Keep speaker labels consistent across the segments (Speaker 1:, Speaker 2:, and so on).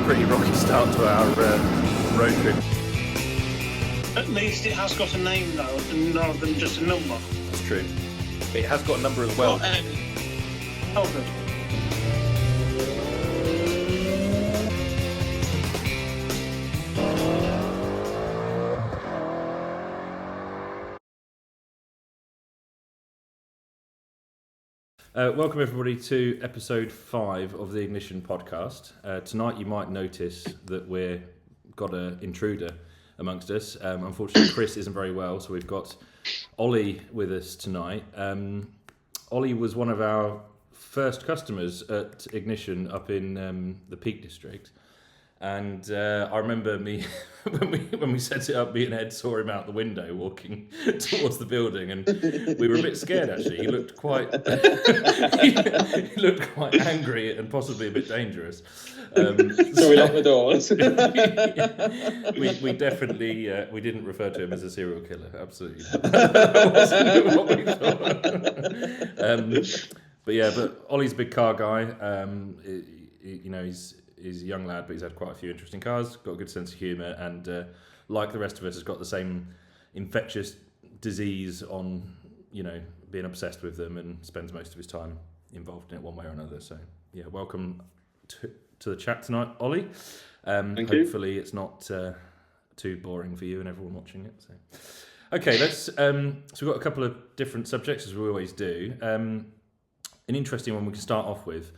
Speaker 1: pretty rocky start to our road trip.
Speaker 2: At least it has got a name, though, rather than just a number.
Speaker 1: That's true. It has got a number as well.
Speaker 2: Oh, good.
Speaker 1: Welcome everybody to episode 5 of the Ignition podcast. Tonight you might notice that we've got an intruder amongst us. Unfortunately Chris isn't very well, so we've got Ollie with us tonight. Ollie was one of our first customers at Ignition up in the Peak District. And I remember when we set it up, me and Ed saw him out the window walking towards the building, and we were a bit scared actually. He looked quite he looked quite angry and possibly a bit dangerous.
Speaker 3: So we locked the doors.
Speaker 1: we definitely we didn't refer to him as a serial killer. Absolutely, that wasn't what we thought. But Ollie's a big car guy. He's a young lad, but he's had quite a few interesting cars, got a good sense of humour, and like the rest of us, has got the same infectious disease on, being obsessed with them, and spends most of his time involved in it one way or another. So, welcome to the chat tonight, Ollie.
Speaker 3: Thank you.
Speaker 1: Hopefully it's not too boring for you and everyone watching it. So, okay, let's. So we've got a couple of different subjects, as we always do. An interesting one we can start off with.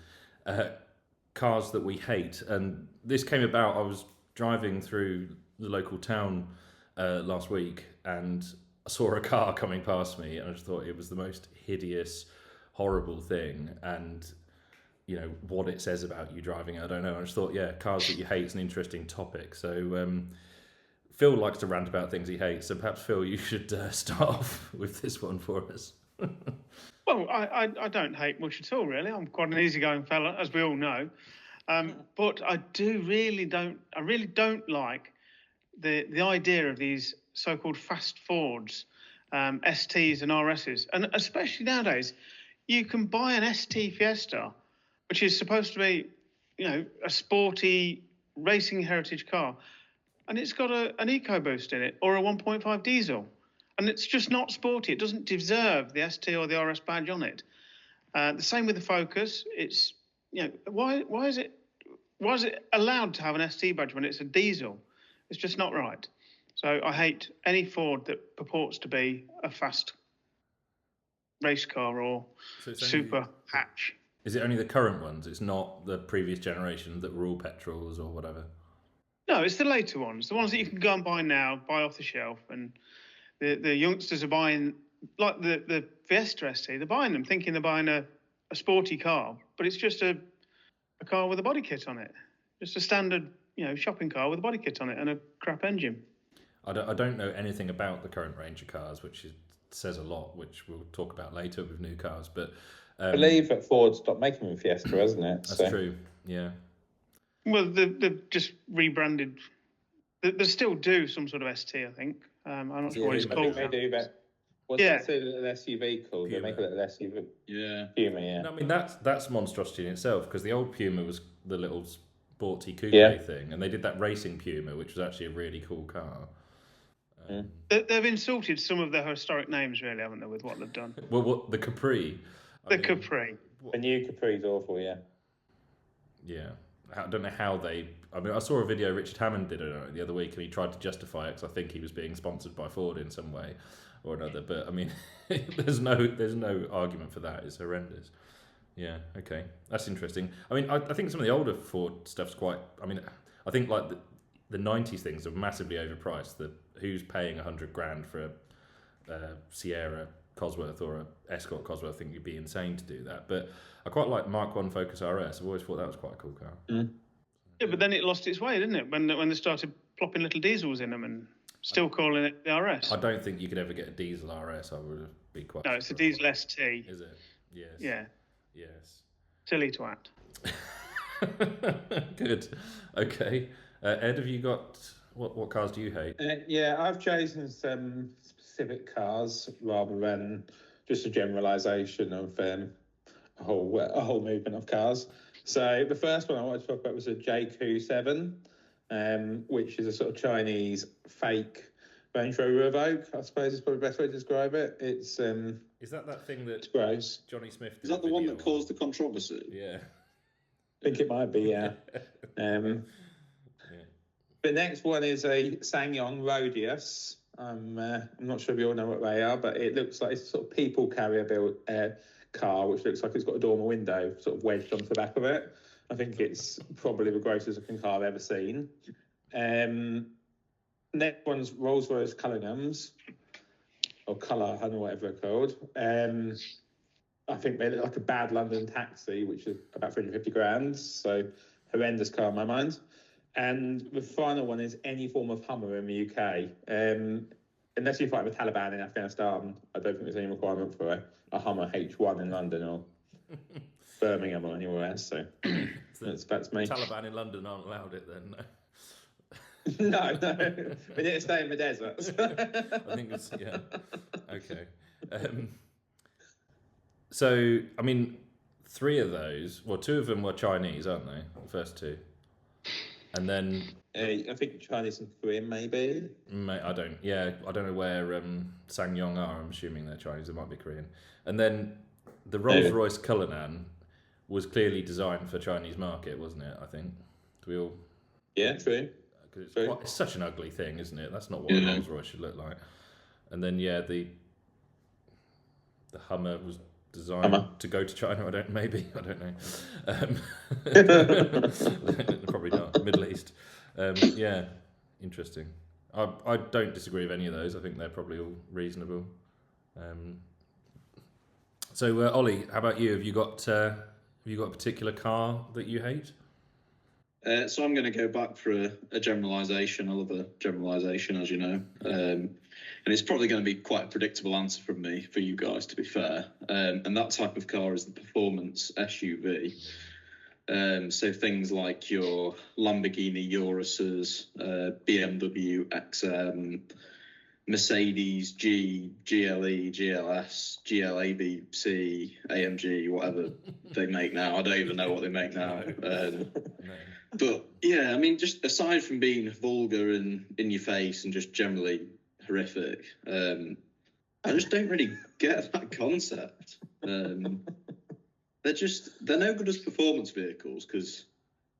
Speaker 1: Cars that we hate, and this came about. I was driving through the local town last week, and I saw a car coming past me, and I just thought it was the most hideous, horrible thing. And what it says about you driving, I don't know. I just thought, cars that you hate is an interesting topic. So Phil likes to rant about things he hates, so perhaps Phil, you should start off with this one for us.
Speaker 2: Well, I don't hate much at all, really. I'm quite an easygoing fella, as we all know. But I really don't like the idea of these so-called fast Fords, STs and RSs. And especially nowadays, you can buy an ST Fiesta, which is supposed to be, a sporty racing heritage car, and it's got an EcoBoost in it, or a 1.5 diesel. And it's just not sporty. It doesn't deserve the ST or the RS badge on it. The same with the Focus. It's, why is it allowed to have an ST badge when it's a diesel? It's just not right. So I hate any Ford that purports to be a fast race car or super hatch.
Speaker 1: Is it only the current ones? It's not the previous generation that were all petrols or whatever?
Speaker 2: No, it's the later ones. The ones that you can go and buy now, buy off the shelf, and the youngsters are buying, like the Fiesta ST, they're buying them thinking they're buying a sporty car, but it's just a car with a body kit on it. Just a standard, shopping car with a body kit on it and a crap engine. I
Speaker 1: don't know anything about the current range of cars, which says a lot, which we'll talk about later with new cars. But
Speaker 3: I believe that Ford stopped making them Fiesta, hasn't it?
Speaker 1: That's true, yeah.
Speaker 2: Well, they've just rebranded. They still do some sort of ST, I think. I'm not sure what it's called.
Speaker 3: They do, but what's that little SUV called? They make a little SUV.
Speaker 1: Yeah.
Speaker 3: Puma, yeah.
Speaker 1: No, I mean, that's monstrosity in itself, because the old Puma was the little sporty coupe thing, and they did that racing Puma, which was actually a really cool car.
Speaker 2: They've insulted some of their historic names, really, haven't they, with what they've done?
Speaker 1: Well, the Capri.
Speaker 2: Capri.
Speaker 3: The new Capri's awful, yeah.
Speaker 1: Yeah. I don't know how I saw a video Richard Hammond did the other week, and he tried to justify it because I think he was being sponsored by Ford in some way or another. But I mean, there's no argument for that. It's horrendous. Yeah. Okay. That's interesting. I mean, I think some of the older Ford stuff's quite. I mean, I think like the 90s things are massively overpriced. Who's paying $100,000 for a Sierra Cosworth or a Escort Cosworth? I think you'd be insane to do that. But I quite like Mark I Focus RS. I've always thought that was quite a cool car.
Speaker 3: Mm.
Speaker 2: Yeah, but then it lost its way, didn't it? When they started plopping little diesels in them and still calling it the RS.
Speaker 1: I don't think you could ever get a diesel RS. I would be quite.
Speaker 2: No, it's a diesel ST.
Speaker 1: Is it? Yes.
Speaker 2: Yeah.
Speaker 1: Yes.
Speaker 2: Silly twat.
Speaker 1: Good. Okay. Ed, have you got what cars do you hate?
Speaker 3: I've chosen some specific cars rather than just a generalisation of a whole movement of cars. So the first one I wanted to talk about was a JQ7, which is a sort of Chinese fake Range Rover Evoque, I suppose is probably the best way to describe it. It's
Speaker 1: Is that thing that
Speaker 3: it's gross.
Speaker 1: Johnny Smith did
Speaker 4: Is that
Speaker 1: a
Speaker 4: the one
Speaker 1: video
Speaker 4: that caused the controversy?
Speaker 1: Yeah.
Speaker 3: I think it might be, yeah. The next one is a SsangYong Rodius. I'm not sure if you all know what they are, but it looks like it's a sort of people carrier built car, which looks like it's got a dormer window sort of wedged onto the back of it. I think it's probably the grossest looking car I've ever seen. Next one's Rolls-Royce Cullinghams, or Colour, I don't know whatever they're called. I think they look like a bad London taxi, which is about 350 grand. So horrendous car in my mind. And the final one is any form of Hummer in the UK. Unless you fight the Taliban in Afghanistan, I don't think there's any requirement for a Hummer H1 in London or Birmingham or anywhere else. So that's me.
Speaker 1: Taliban in London aren't allowed it then, no.
Speaker 3: No. We need to stay in the deserts.
Speaker 1: I think it's, yeah. Okay. So, I mean, three of those, well, two of them were Chinese, aren't they? The first two. And then...
Speaker 3: I think Chinese and Korean, maybe.
Speaker 1: I don't know where SsangYong are. I'm assuming they're Chinese. It might be Korean. And then the Rolls-Royce Cullinan was clearly designed for Chinese market, wasn't it? I think. Do we all?
Speaker 3: Yeah, true.
Speaker 1: It's such an ugly thing, isn't it? That's not what a Rolls-Royce should look like. And then the Hummer was designed to go to China. I don't know. Probably not. Middle East. Interesting. I don't disagree with any of those. I think they're probably all reasonable. So Ollie, how about you? Have you got a particular car that you hate?
Speaker 4: So I'm going to go back for a generalisation. I love a generalisation, as you know. And it's probably going to be quite a predictable answer from me for you guys, to be fair. And that type of car is the performance SUV. So things like your Lamborghini Uruses, BMW XM, Mercedes G, GLE, GLS, GLABC, AMG, whatever they make now. I don't even know what they make now. But yeah, I mean, just aside from being vulgar and in your face and just generally horrific, I just don't really get that concept. They're no good as performance vehicles because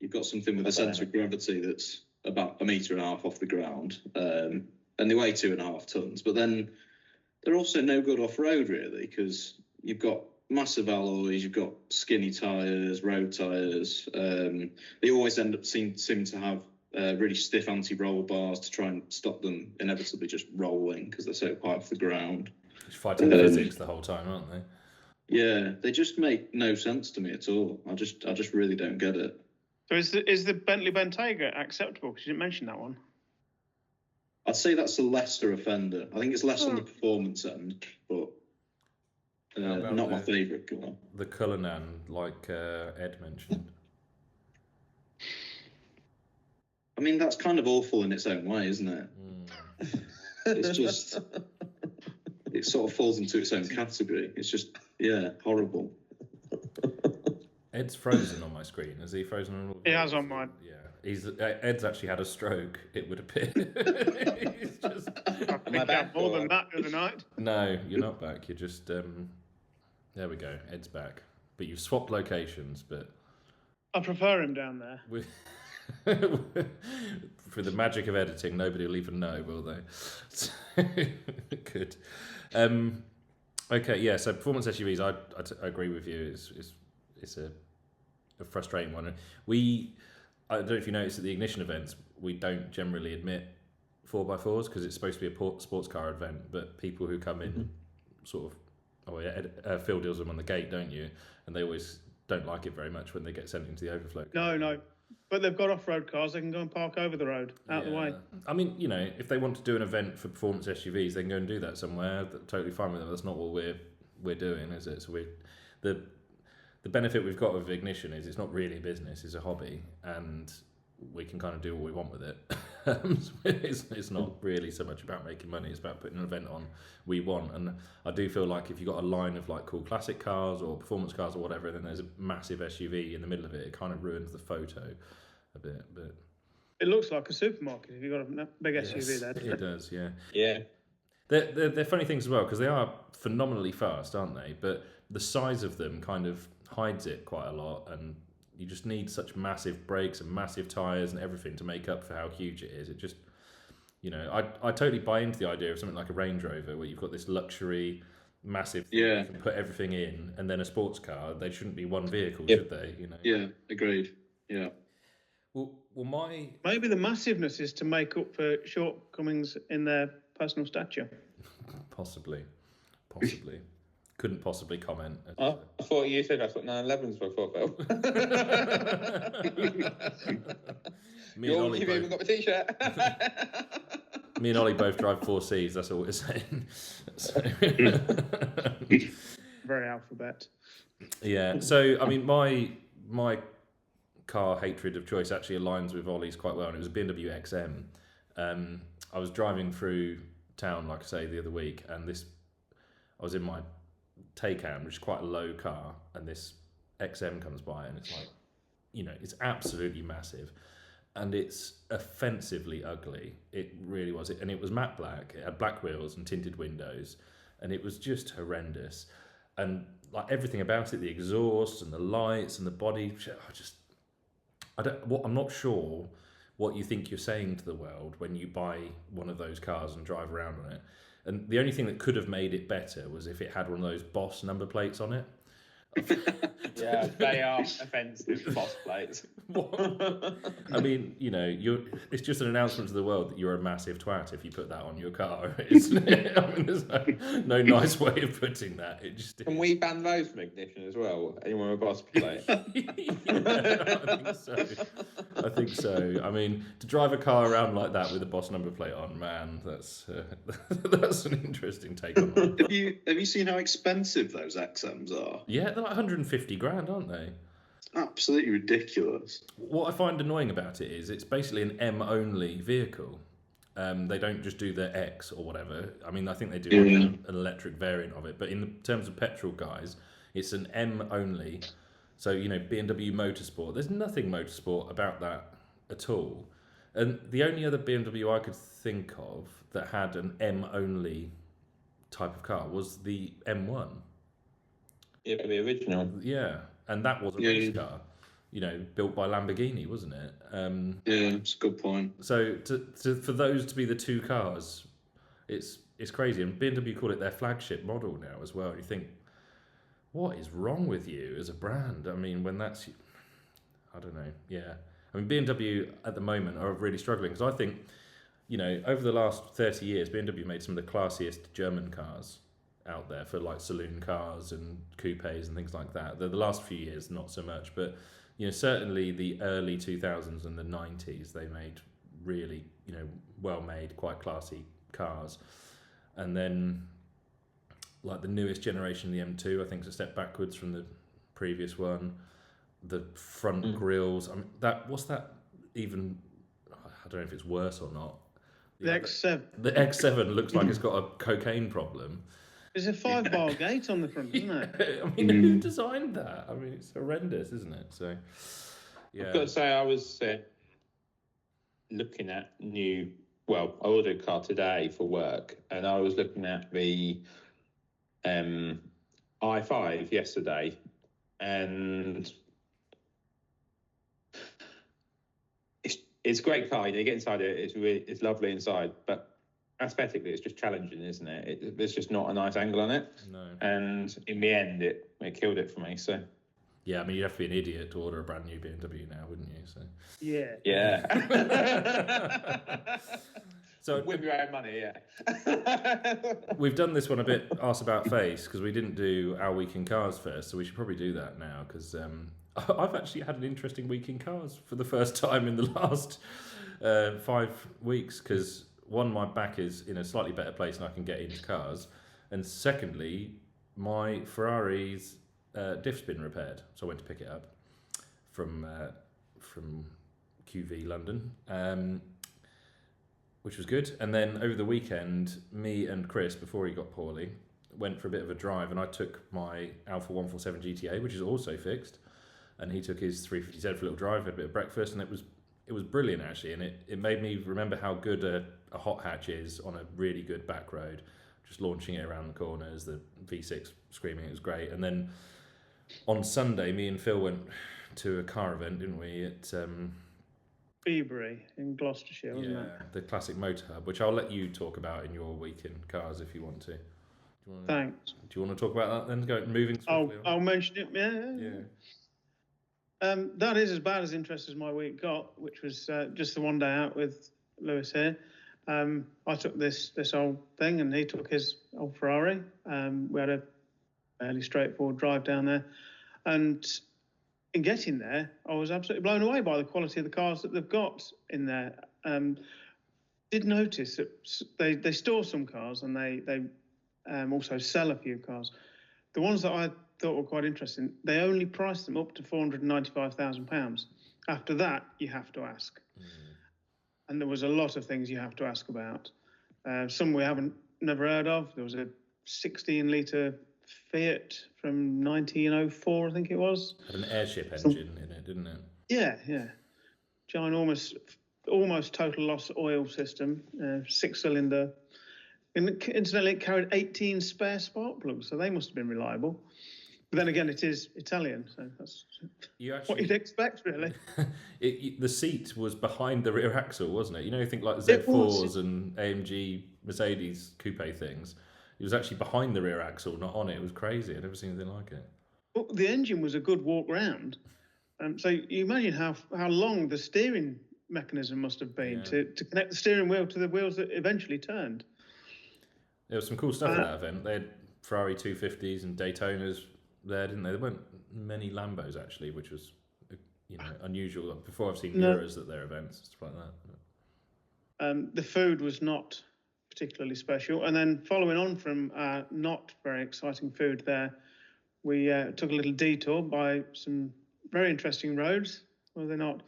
Speaker 4: you've got something with a centre of gravity that's about 1.5 meters off the ground, and they weigh 2.5 tons. But then they're also no good off road really because you've got massive alloys, you've got skinny tyres, road tyres. They always seem to have really stiff anti-roll bars to try and stop them inevitably just rolling because they're so high off the ground.
Speaker 1: Just fighting physics the whole time, aren't they?
Speaker 4: Yeah, they just make no sense to me at all. I just really don't get it.
Speaker 2: So is the Bentley Bentayga acceptable? Because you didn't mention that one.
Speaker 4: I'd say that's a lesser offender. I think it's less on the performance end, but not my favourite car.
Speaker 1: The Cullinan, like Ed mentioned.
Speaker 4: I mean, that's kind of awful in its own way, isn't it? It's just... It sort of falls into its own category. It's just, horrible.
Speaker 1: Ed's frozen on my screen. Is he frozen on all?
Speaker 2: He has on mine.
Speaker 1: Yeah, Ed's actually had a stroke. It would appear. He's just.
Speaker 2: I think I had more than that the other night.
Speaker 1: No, you're not back. You're just. There we go. Ed's back, but you've swapped locations. But
Speaker 2: I prefer him down there.
Speaker 1: For the magic of editing, nobody will even know, will they? Good. Okay, yeah. So performance SUVs, I agree with you. It's a frustrating one. I don't know if you noticed at the Ignition events, we don't generally admit 4x4s because it's supposed to be a sports car event. But people who come in, sort of, Phil deals them on the gate, don't you? And they always don't like it very much when they get sent into the overflow.
Speaker 2: No. But they've got off-road cars. They can go and park over the road, out the way.
Speaker 1: I mean, if they want to do an event for performance SUVs, they can go and do that somewhere. Totally fine with them. That's not what we're doing, is it? So the benefit we've got with Ignition is it's not really a business; it's a hobby, and we can kind of do what we want with it. It's not really so much about making money; it's about putting an event on we want. And I do feel like if you've got a line of like cool classic cars or performance cars or whatever, then there's a massive SUV in the middle of it. It kind of ruins the photo a bit. But
Speaker 2: It looks like a supermarket if you've got a big SUV there.
Speaker 1: it does, yeah.
Speaker 3: Yeah.
Speaker 1: They're funny things as well because they are phenomenally fast, aren't they? But the size of them kind of hides it quite a lot, and you just need such massive brakes and massive tyres and everything to make up for how huge it is. It just, I totally buy into the idea of something like a Range Rover where you've got this luxury, massive thing you can put everything in, and then a sports car. They shouldn't be one vehicle, should they?
Speaker 4: Yeah, agreed. Yeah.
Speaker 1: Well,
Speaker 2: Maybe the massiveness is to make up for shortcomings in their personal stature.
Speaker 1: Possibly. Couldn't possibly comment.
Speaker 3: I thought you said that's what 911s were for, Phil. You've even got a t-shirt.
Speaker 1: Me and Ollie both drive 4Cs, that's all we're saying.
Speaker 2: Very alphabet.
Speaker 1: Yeah, so, I mean, my car hatred of choice actually aligns with Ollie's quite well, and it was a BMW XM. I was driving through town, like I say, the other week, and I was in my Taycan, which is quite a low car, and this XM comes by, and it's like, it's absolutely massive, and it's offensively ugly. It really was. And it was matte black. It had black wheels and tinted windows, and it was just horrendous. And like everything about it, the exhaust and the lights and the body, I'm not sure what you think you're saying to the world when you buy one of those cars and drive around on it. And the only thing that could have made it better was if it had one of those Boss number plates on it.
Speaker 3: Yeah, they are offensive, Boss plates.
Speaker 1: I mean, it's just an announcement to the world that you're a massive twat if you put that on your car, isn't it? I mean, there's no nice way of putting that. It just
Speaker 3: Can we ban those from ignition as well? Anyone with a Boss plate?
Speaker 1: I think so. I mean, to drive a car around like that with a Boss number plate on, man, that's an interesting take on that.
Speaker 4: Have you seen how expensive those XMs are?
Speaker 1: Yeah, they're like 150 grand, aren't they?
Speaker 4: Absolutely ridiculous.
Speaker 1: What I find annoying about it is it's basically an M-only vehicle. They don't just do the X or whatever. I mean, I think they do an electric variant of it. But in terms of petrol guys, it's an M-only. So, BMW Motorsport, there's nothing Motorsport about that at all. And the only other BMW I could think of that had an M-only type of car was the M1.
Speaker 3: Yeah, the original.
Speaker 1: Yeah, and that was a race car, built by Lamborghini, wasn't it?
Speaker 4: Yeah, it's a good point.
Speaker 1: So for those to be the two cars, it's crazy. And BMW call it their flagship model now as well. You think, what is wrong with you as a brand? I mean, when that's, I don't know. Yeah, I mean BMW at the moment are really struggling because I think, over the last 30 years, BMW made some of the classiest German cars out there for like saloon cars and coupes and things like that. The last few years, not so much, but certainly the early 2000s and the 90s, they made really well-made, quite classy cars. And then like the newest generation, the M2, I think is a step backwards from the previous one. The front grills, I mean, what's that even? I don't know if it's worse or not.
Speaker 2: The X7.
Speaker 1: The X7 looks like it's got a cocaine problem.
Speaker 2: There's a 5-bar gate on the front, isn't it?
Speaker 1: I mean, who designed that? I mean, it's horrendous, isn't it? So, yeah.
Speaker 3: I've got to say, I was looking at I ordered a car today for work, and I was looking at the i5 yesterday, and it's a great car. You get inside it, it's lovely inside, but aesthetically, it's just challenging, isn't it? There's just not a nice angle on it.
Speaker 1: No.
Speaker 3: And in the end, it killed it for me. So.
Speaker 1: Yeah, I mean, you'd have to be an idiot to order a brand new BMW now, wouldn't you? So.
Speaker 2: Yeah.
Speaker 3: Yeah.
Speaker 1: So
Speaker 3: with your own money, yeah.
Speaker 1: We've done this one a bit arse about face because we didn't do our week in cars first, so we should probably do that now because I've actually had an interesting week in cars for the first time in the last 5 weeks because. One, my back is in a slightly better place and I can get into cars. And secondly, my Ferrari's diff's been repaired. So I went to pick it up from QV London. which was good. And then over the weekend, me and Chris, before he got poorly, went for a bit of a drive, and I took my Alpha 147 GTA, which is also fixed, and he took his 350Z for a little drive, had a bit of breakfast, and it was brilliant actually, and it made me remember how good a hot hatch is on a really good back road. Just launching it around the corners, the V6 screaming, it was great. And then on Sunday, me and Phil went to a car event, didn't we? At
Speaker 2: Febury in Gloucestershire, wasn't it?
Speaker 1: The Classic Motor Hub, which I'll let you talk about in your week in cars if you want to.
Speaker 2: Thanks.
Speaker 1: Do you want to talk about that then? Moving swiftly on?
Speaker 2: I'll mention it. Yeah. That is as bad as interest as my week got, which was just the one day out with Lewis here. I took this old thing, and he took his old Ferrari. We had a fairly straightforward drive down there, and in getting there, I was absolutely blown away by the quality of the cars that they've got in there. Did notice that they store some cars, and they also sell a few cars. The ones that I thought were quite interesting, they only priced them up to £495,000. After that, you have to ask. And there was a lot of things you have to ask about. Some we never heard of. There was a 16-litre Fiat from 1904, I think it was.
Speaker 1: Had an airship engine in it, didn't it?
Speaker 2: Yeah. Ginormous, almost total loss oil system, 6-cylinder. And incidentally, it carried 18 spare spark plugs, so they must have been reliable. But then again, it is Italian, so that's what you'd expect, really.
Speaker 1: The seat was behind the rear axle, wasn't it? You think like Z4s and AMG Mercedes coupe things. It was actually behind the rear axle, not on it. It was crazy. I'd never seen anything like it.
Speaker 2: Well, the engine was a good walk round. So you imagine how long the steering mechanism must have been to connect the steering wheel to the wheels that eventually turned.
Speaker 1: There was some cool stuff at that event. They had Ferrari 250s and Daytonas there, didn't they? There weren't many Lambos actually, which was unusual. Before I've seen Miras at their events, stuff like that.
Speaker 2: The food was not particularly special, and then following on from not very exciting food there, we took a little detour by some very interesting roads. Were they not?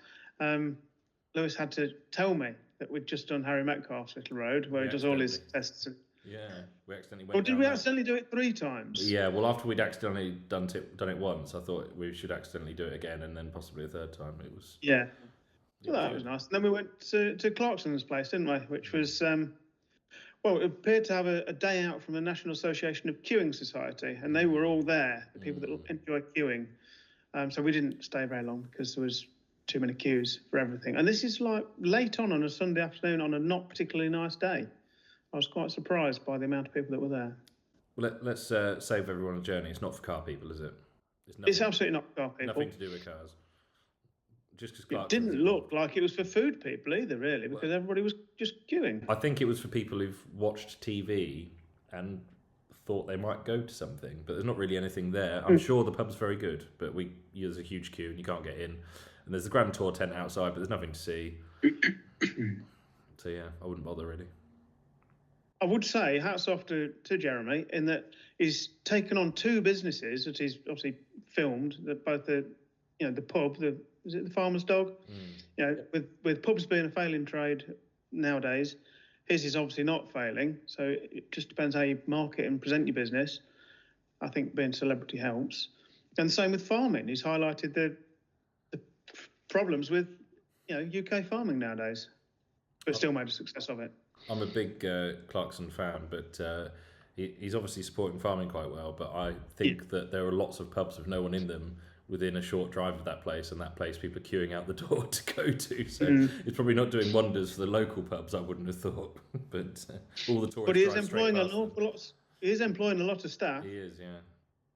Speaker 2: Lewis had to tell me that we'd just done Harry Metcalfe's little road where he does all his tests.
Speaker 1: Yeah, we accidentally went.
Speaker 2: Or did we accidentally do it 3 times?
Speaker 1: Yeah, well, after we'd accidentally done it once, I thought we should accidentally do it again, and then possibly a third time. It was.
Speaker 2: Yeah. Well, that was nice. And then we went to Clarkson's place, didn't we? Which was, it appeared to have a day out from the National Association of Queuing Society, and they were all there, the people that enjoy queuing. So we didn't stay very long because there was too many queues for everything. And this is like late on a Sunday afternoon on a not particularly nice day. I was quite surprised by the amount of people that were there.
Speaker 1: Well, let's save everyone a journey. It's not for car people, is it?
Speaker 2: It's absolutely not for car people.
Speaker 1: Nothing to do with cars. Just because
Speaker 2: it didn't look like it was for food people either, really, because everybody was just queuing.
Speaker 1: I think it was for people who've watched TV and thought they might go to something, but there's not really anything there. I'm sure the pub's very good, but there's a huge queue and you can't get in. And there's the Grand Tour tent outside, but there's nothing to see. So yeah, I wouldn't bother really.
Speaker 2: I would say hats off to Jeremy in that he's taken on 2 businesses that he's obviously filmed. Both the pub, is it the Farmer's Dog? With pubs being a failing trade nowadays, his is obviously not failing. So it just depends how you market and present your business. I think being celebrity helps. And the same with farming. He's highlighted the problems with UK farming nowadays, but still made a success of it.
Speaker 1: I'm a big Clarkson fan, but he's obviously supporting farming quite well. But I think that there are lots of pubs with no one in them within a short drive of that place, and that place people are queuing out the door to go to. So it's probably not doing wonders for the local pubs, I wouldn't have thought. But all the tourists.
Speaker 2: But he is employing an awful lot. He is employing a lot of staff.
Speaker 1: He is, yeah.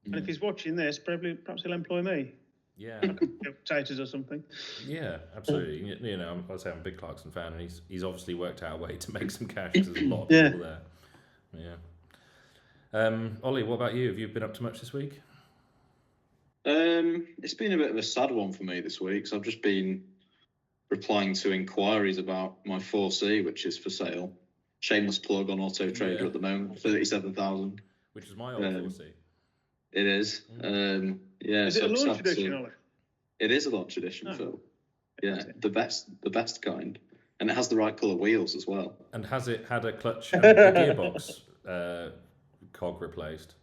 Speaker 2: And if he's watching this, perhaps he'll employ me.
Speaker 1: Yeah.
Speaker 2: Potatoes or something.
Speaker 1: Yeah, absolutely. I say I'm a big Clarkson fan, and he's obviously worked out a way to make some cash because there's a lot of people there. Yeah. Ollie, what about you? Have you been up to much this week?
Speaker 4: It's been a bit of a sad one for me this week. So I've just been replying to inquiries about my 4C, which is for sale. Shameless plug on Auto Trader at the moment, 37,000.
Speaker 1: Which is my old 4C.
Speaker 4: It is.
Speaker 2: Is it a launch edition, Ollie?
Speaker 4: It is a launch edition, Phil. Yeah, the best kind. and it has the right colour wheels as well.
Speaker 1: And has it had a clutch and a gearbox cog replaced?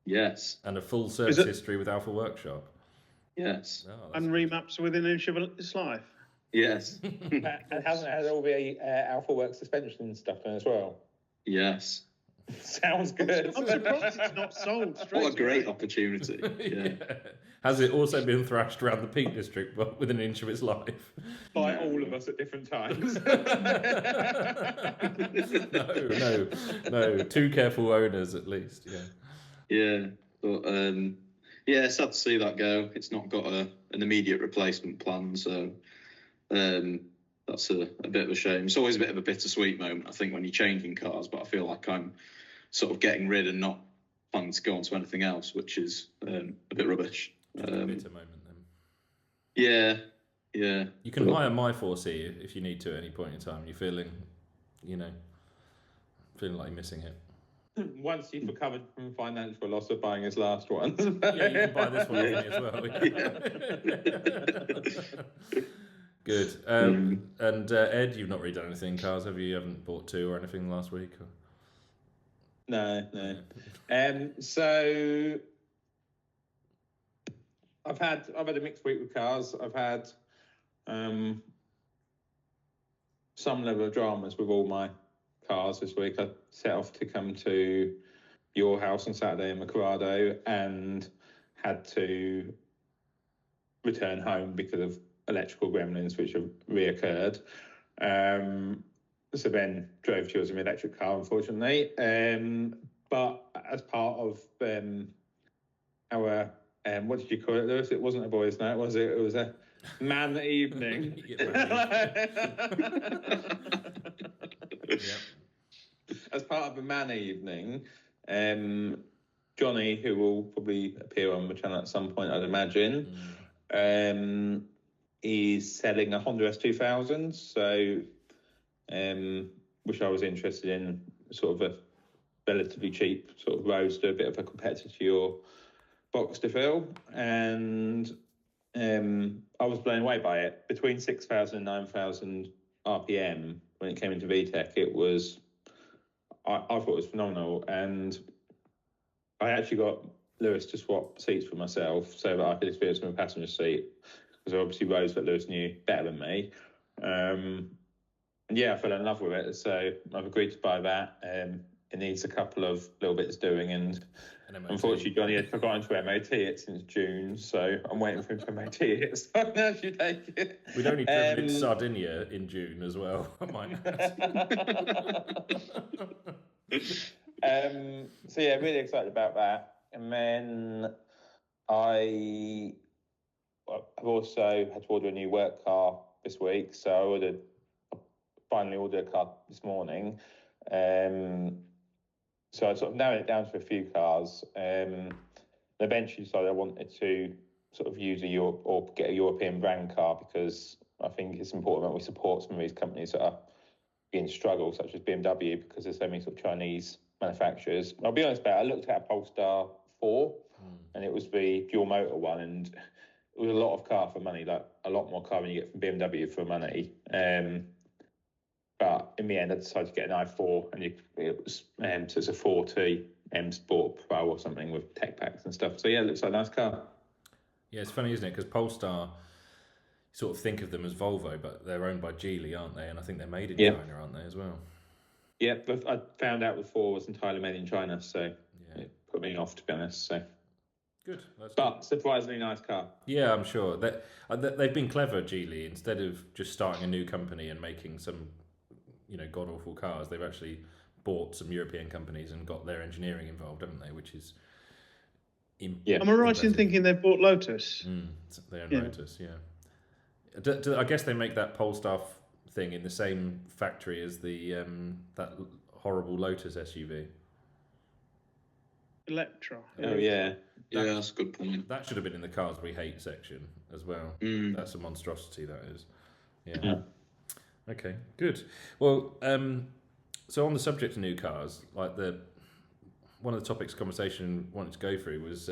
Speaker 4: Yes.
Speaker 1: And a full service history with Alpha Workshop?
Speaker 4: Yes.
Speaker 1: Oh,
Speaker 2: And remaps within an inch of its life.
Speaker 4: Yes.
Speaker 3: And hasn't it had all the Alpha Works suspension stuff done as well?
Speaker 4: Yes.
Speaker 3: Sounds good.
Speaker 2: I'm surprised it's not sold straight
Speaker 4: What a great
Speaker 2: away.
Speaker 4: opportunity. Yeah.
Speaker 1: Has it also been thrashed around the Peak District but within an inch of its life?
Speaker 3: By all of us at different times.
Speaker 1: No. Two careful owners at least.
Speaker 4: Yeah. But yeah, sad to see that go. It's not got an immediate replacement plan, so that's a bit of a shame. It's always a bit of a bittersweet moment, I think, when you're changing cars, but I feel like I'm sort of getting rid and not planning to go on to anything else, which is a bit rubbish.
Speaker 1: A bitter moment then.
Speaker 4: Yeah.
Speaker 1: You can hire my 4C if you need to at any point in time. You're feeling like you're missing it.
Speaker 3: Once you've recovered from financial loss of buying his last one.
Speaker 1: Yeah, you can buy this one off me as well. Good. And Ed, you've not really done anything in cars, have you? You haven't bought two or anything last week? Or?
Speaker 3: No. So I've had a mixed week with cars. I've had some level of dramas with all my cars this week. I set off to come to your house on Saturday in Corrado and had to return home because of electrical gremlins which have reoccurred. So then drove to yours in my electric car, unfortunately. But as part of our what did you call it, Lewis? It wasn't a boys' night, was it? It was a man evening. As part of a man evening, Johnny, who will probably appear on the channel at some point, I'd imagine, is selling a Honda S2000. So, which I was interested in, sort of a relatively cheap sort of roadster, a bit of a competitor to your box to fill, and I was blown away by it. Between 6,000 and 9,000 RPM, when it came into VTEC, it was, I thought it was phenomenal. And I actually got Lewis to swap seats for myself so that I could experience from a passenger seat, because obviously roads that Lewis knew better than me. And yeah, I fell in love with it, so I've agreed to buy that. It needs a couple of little bits doing, and unfortunately Johnny had forgotten to MOT it since June, so I'm waiting for him to MOT it, so I now should take it.
Speaker 1: We'd only driven in Sardinia in June as well, I might add.
Speaker 3: So yeah, really excited about that. And then I've also had to order a new work car this week, so I finally ordered a car this morning. So I sort of narrowed it down to a few cars. And eventually decided I wanted to sort of use get a European brand car, because I think it's important that we support some of these companies that are in struggle, such as BMW, because there's so many sort of Chinese manufacturers. I'll be honest about it, I looked at a Polestar 4, and it was the dual motor one, and it was a lot of car for money, like a lot more car than you get from BMW for money. But in the end, I decided to get an i4, and it was so it's a 4T Sport Pro or something with tech packs and stuff. So yeah, it looks like a nice car.
Speaker 1: Yeah, it's funny, isn't it? Because Polestar, you sort of think of them as Volvo, but they're owned by Geely, aren't they? And I think they're made in China, aren't they, as well?
Speaker 3: Yeah, but I found out the 4 was entirely made in China, so it put me off, to be honest. So
Speaker 1: good.
Speaker 3: But surprisingly nice car.
Speaker 1: Yeah, I'm sure. They've been clever, Geely. Instead of just starting a new company and making some god-awful cars, they've actually bought some European companies and got their engineering involved, haven't they? Which is
Speaker 2: Am I right in thinking they bought Lotus?
Speaker 1: They own Lotus, yeah. I guess they make that Polestar thing in the same factory as the that horrible Lotus SUV.
Speaker 2: Electra.
Speaker 3: Oh yeah.
Speaker 4: That's a good point.
Speaker 1: That should have been in the cars we hate section as well. That's a monstrosity, that is. Yeah. Okay, good. Well, so on the subject of new cars, like one of the topics of conversation I wanted to go through was,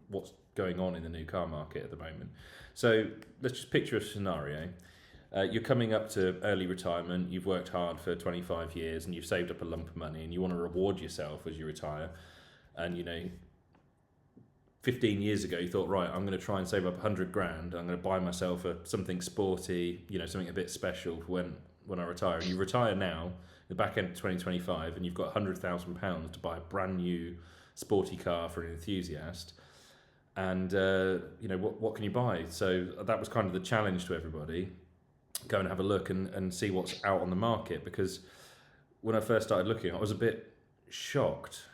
Speaker 1: what's going on in the new car market at the moment. So let's just picture a scenario. You're coming up to early retirement. You've worked hard for 25 years, and you've saved up a lump of money, and you want to reward yourself as you retire. And 15 years ago, you thought, right, I'm going to try and save up 100 grand. I'm going to buy myself something sporty, something a bit special when I retire. And you retire now, the back end of 2025, and you've got £100,000 to buy a brand new sporty car for an enthusiast. And what can you buy? So that was kind of the challenge to everybody. Go and have a look and see what's out on the market, because when I first started looking, I was a bit shocked.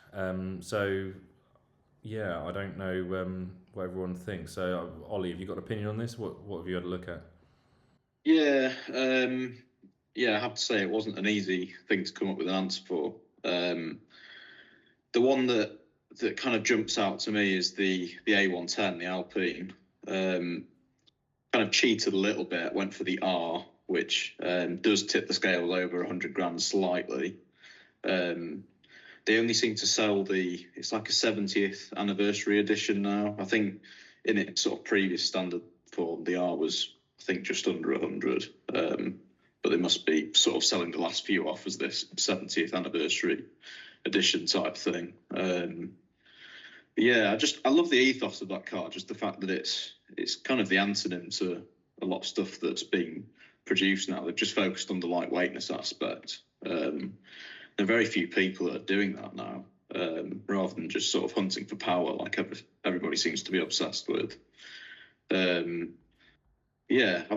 Speaker 1: Yeah, I don't know what everyone thinks. So, Ollie, have you got an opinion on this? What have you had a look at?
Speaker 4: Yeah, I have to say it wasn't an easy thing to come up with an answer for. The one that kind of jumps out to me is the A110, the Alpine. Kind of cheated a little bit, went for the R, which does tip the scales over 100 grand slightly. They only seem to sell it's like a 70th anniversary edition now. I think in its sort of previous standard form, the R was, I think, just under 100. But they must be sort of selling the last few off as this 70th anniversary edition type thing. I love the ethos of that car, just the fact that it's kind of the antonym to a lot of stuff that's being produced now. They've just focused on the lightweightness aspect. There are very few people that are doing that now, rather than just sort of hunting for power like everybody seems to be obsessed with. I've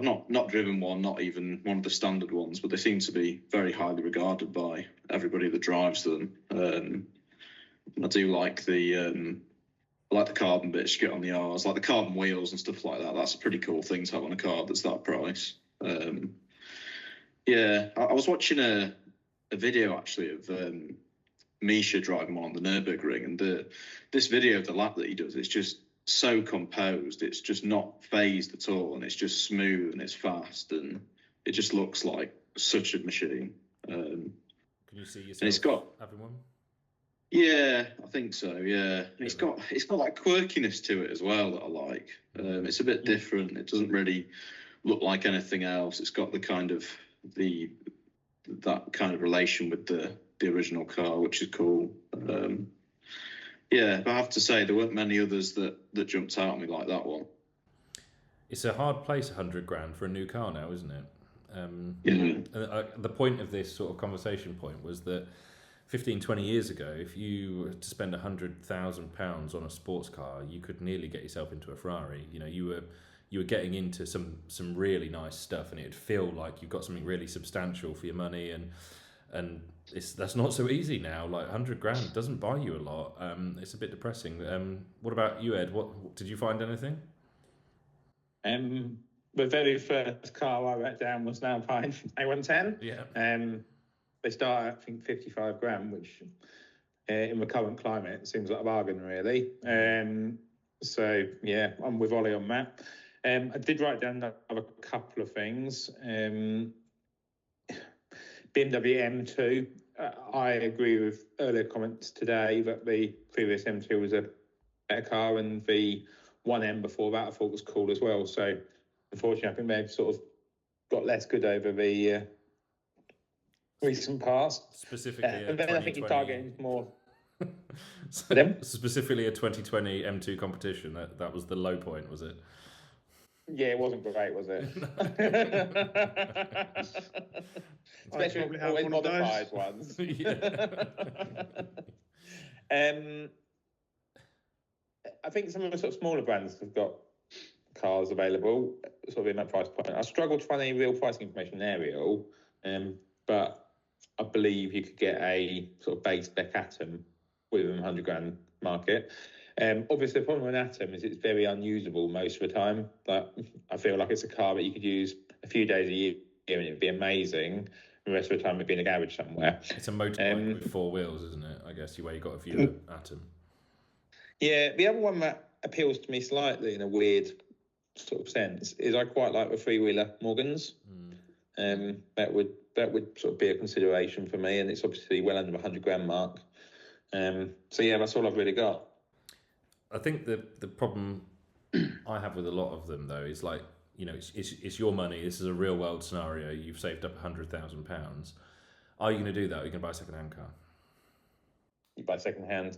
Speaker 4: not driven one, not even one of the standard ones, but they seem to be very highly regarded by everybody that drives them. I do like the carbon bits you get on the R's, like the carbon wheels and stuff like that. That's a pretty cool thing to have on a car that's that price. I was watching a video actually of Misha driving one on the Nürburgring, and this video of the lap that he does, it's just so composed. It's just not phased at all, and it's just smooth and it's fast, and it just looks like such a machine.
Speaker 1: Can you see yourself
Speaker 4: and it's got
Speaker 1: having one?
Speaker 4: Yeah, I think so. Yeah, it's got like quirkiness to it as well that I like. It's a bit different. It doesn't really look like anything else. It's got the kind of that kind of relation with the original car, which is cool. But I have to say there weren't many others that jumped out at me like that one.
Speaker 1: It's a hard place, 100 grand for a new car now, isn't it? The point of this sort of conversation point was that 15, 20 years ago, if you were to spend £100,000 on a sports car, you could nearly get yourself into a Ferrari. You were getting into some really nice stuff, and it'd feel like you've got something really substantial for your money, and that's not so easy now. Like 100 grand doesn't buy you a lot. It's a bit depressing. What about you, Ed? What did you find anything?
Speaker 3: The very first car I wrote down was an Alpine A110.
Speaker 1: Yeah.
Speaker 3: They start at, I think, 55 grand, which in the current climate seems like a bargain, really. I'm with Ollie on that. I did write down a couple of things. BMW M2. I agree with earlier comments today that the previous M2 was a better car, and the 1M before that I thought was cool as well. So, unfortunately, I think they've sort of got less good over the recent past.
Speaker 1: Specifically,
Speaker 3: and then I think you're targeting more.
Speaker 1: Specifically, a 2020 M2 competition. That was the low point, was it?
Speaker 3: Yeah, it wasn't great, was it? Especially always modified ones. I think some of the sort of smaller brands have got cars available, sort of in that price point. I struggled to find any real pricing information in Ariel, but I believe you could get a sort of base spec Atom within the 100 grand market. Obviously, the problem with an Atom is it's very unusable most of the time. Like, I feel like it's a car that you could use a few days a year and it'd be amazing. The rest of the time it'd be in a garage somewhere.
Speaker 1: It's a motorbike with four wheels, isn't it? I guess where you got a few Atom. Yeah,
Speaker 3: the other one that appeals to me slightly in a weird sort of sense is I quite like the three-wheeler Morgans. That would sort of be a consideration for me, and it's obviously well under the 100 grand mark. That's all I've really got.
Speaker 1: I think the problem I have with a lot of them though is like you know, it's your money. This is a real world scenario. You've saved up £100,000. Are you going to do that? Or are you going to buy a second-hand car?
Speaker 3: You buy second hand.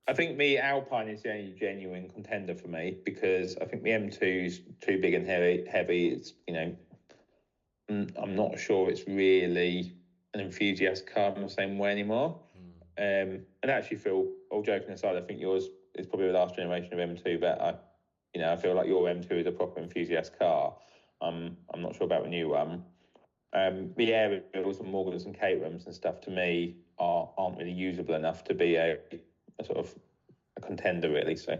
Speaker 3: I think the Alpine is the only genuine contender for me, because I think the M2 is too big and heavy. It's, you know, I'm not sure it's really an enthusiast car in the same way anymore. And actually, Phil, all joking aside, I think yours is probably the last generation of M2, but I feel like your M2 is a proper enthusiast car. I'm not sure about the new one. The aerials and Morgans and Caterhams and stuff, to me, aren't really usable enough to be a sort of a contender, really. So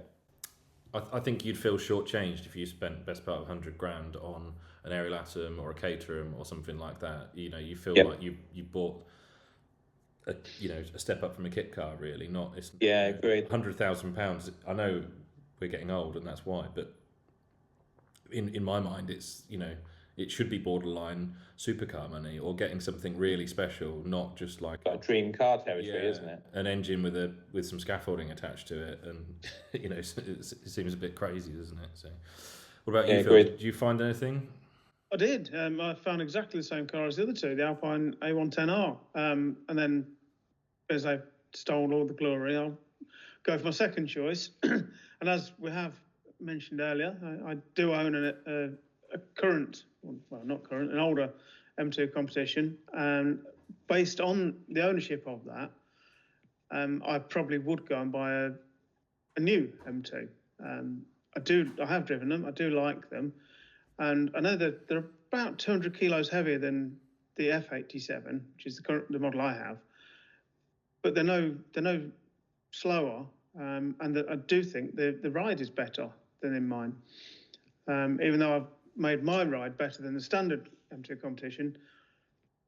Speaker 1: I think you'd feel shortchanged if you spent best part of £100,000 on an Aerial Atom or a Caterham or something like that. You know, you feel like you bought a step up from a kit car, really.
Speaker 3: Agreed.
Speaker 1: £100,000. I know we're getting old, and that's why. But in my mind, it's, you know, it should be borderline supercar money, or getting something really special, not just like
Speaker 3: a dream car territory, isn't it?
Speaker 1: An engine with some scaffolding attached to it, and you know, it seems a bit crazy, doesn't it? So, what about you, Phil? Did you find anything?
Speaker 2: I did. I found exactly the same car as the other two, the Alpine A110R. And then, as I stole all the glory, I'll go for my second choice. And as we have mentioned earlier, I do own a current, well, not current, an older M2 competition. And based on the ownership of that, I probably would go and buy a new M2. I have driven them. I do like them. And I know that they're about 200 kilos heavier than the F87, which is the model I have. But they're no slower, and I do think the ride is better than in mine. Even though I've made my ride better than the standard M2 competition,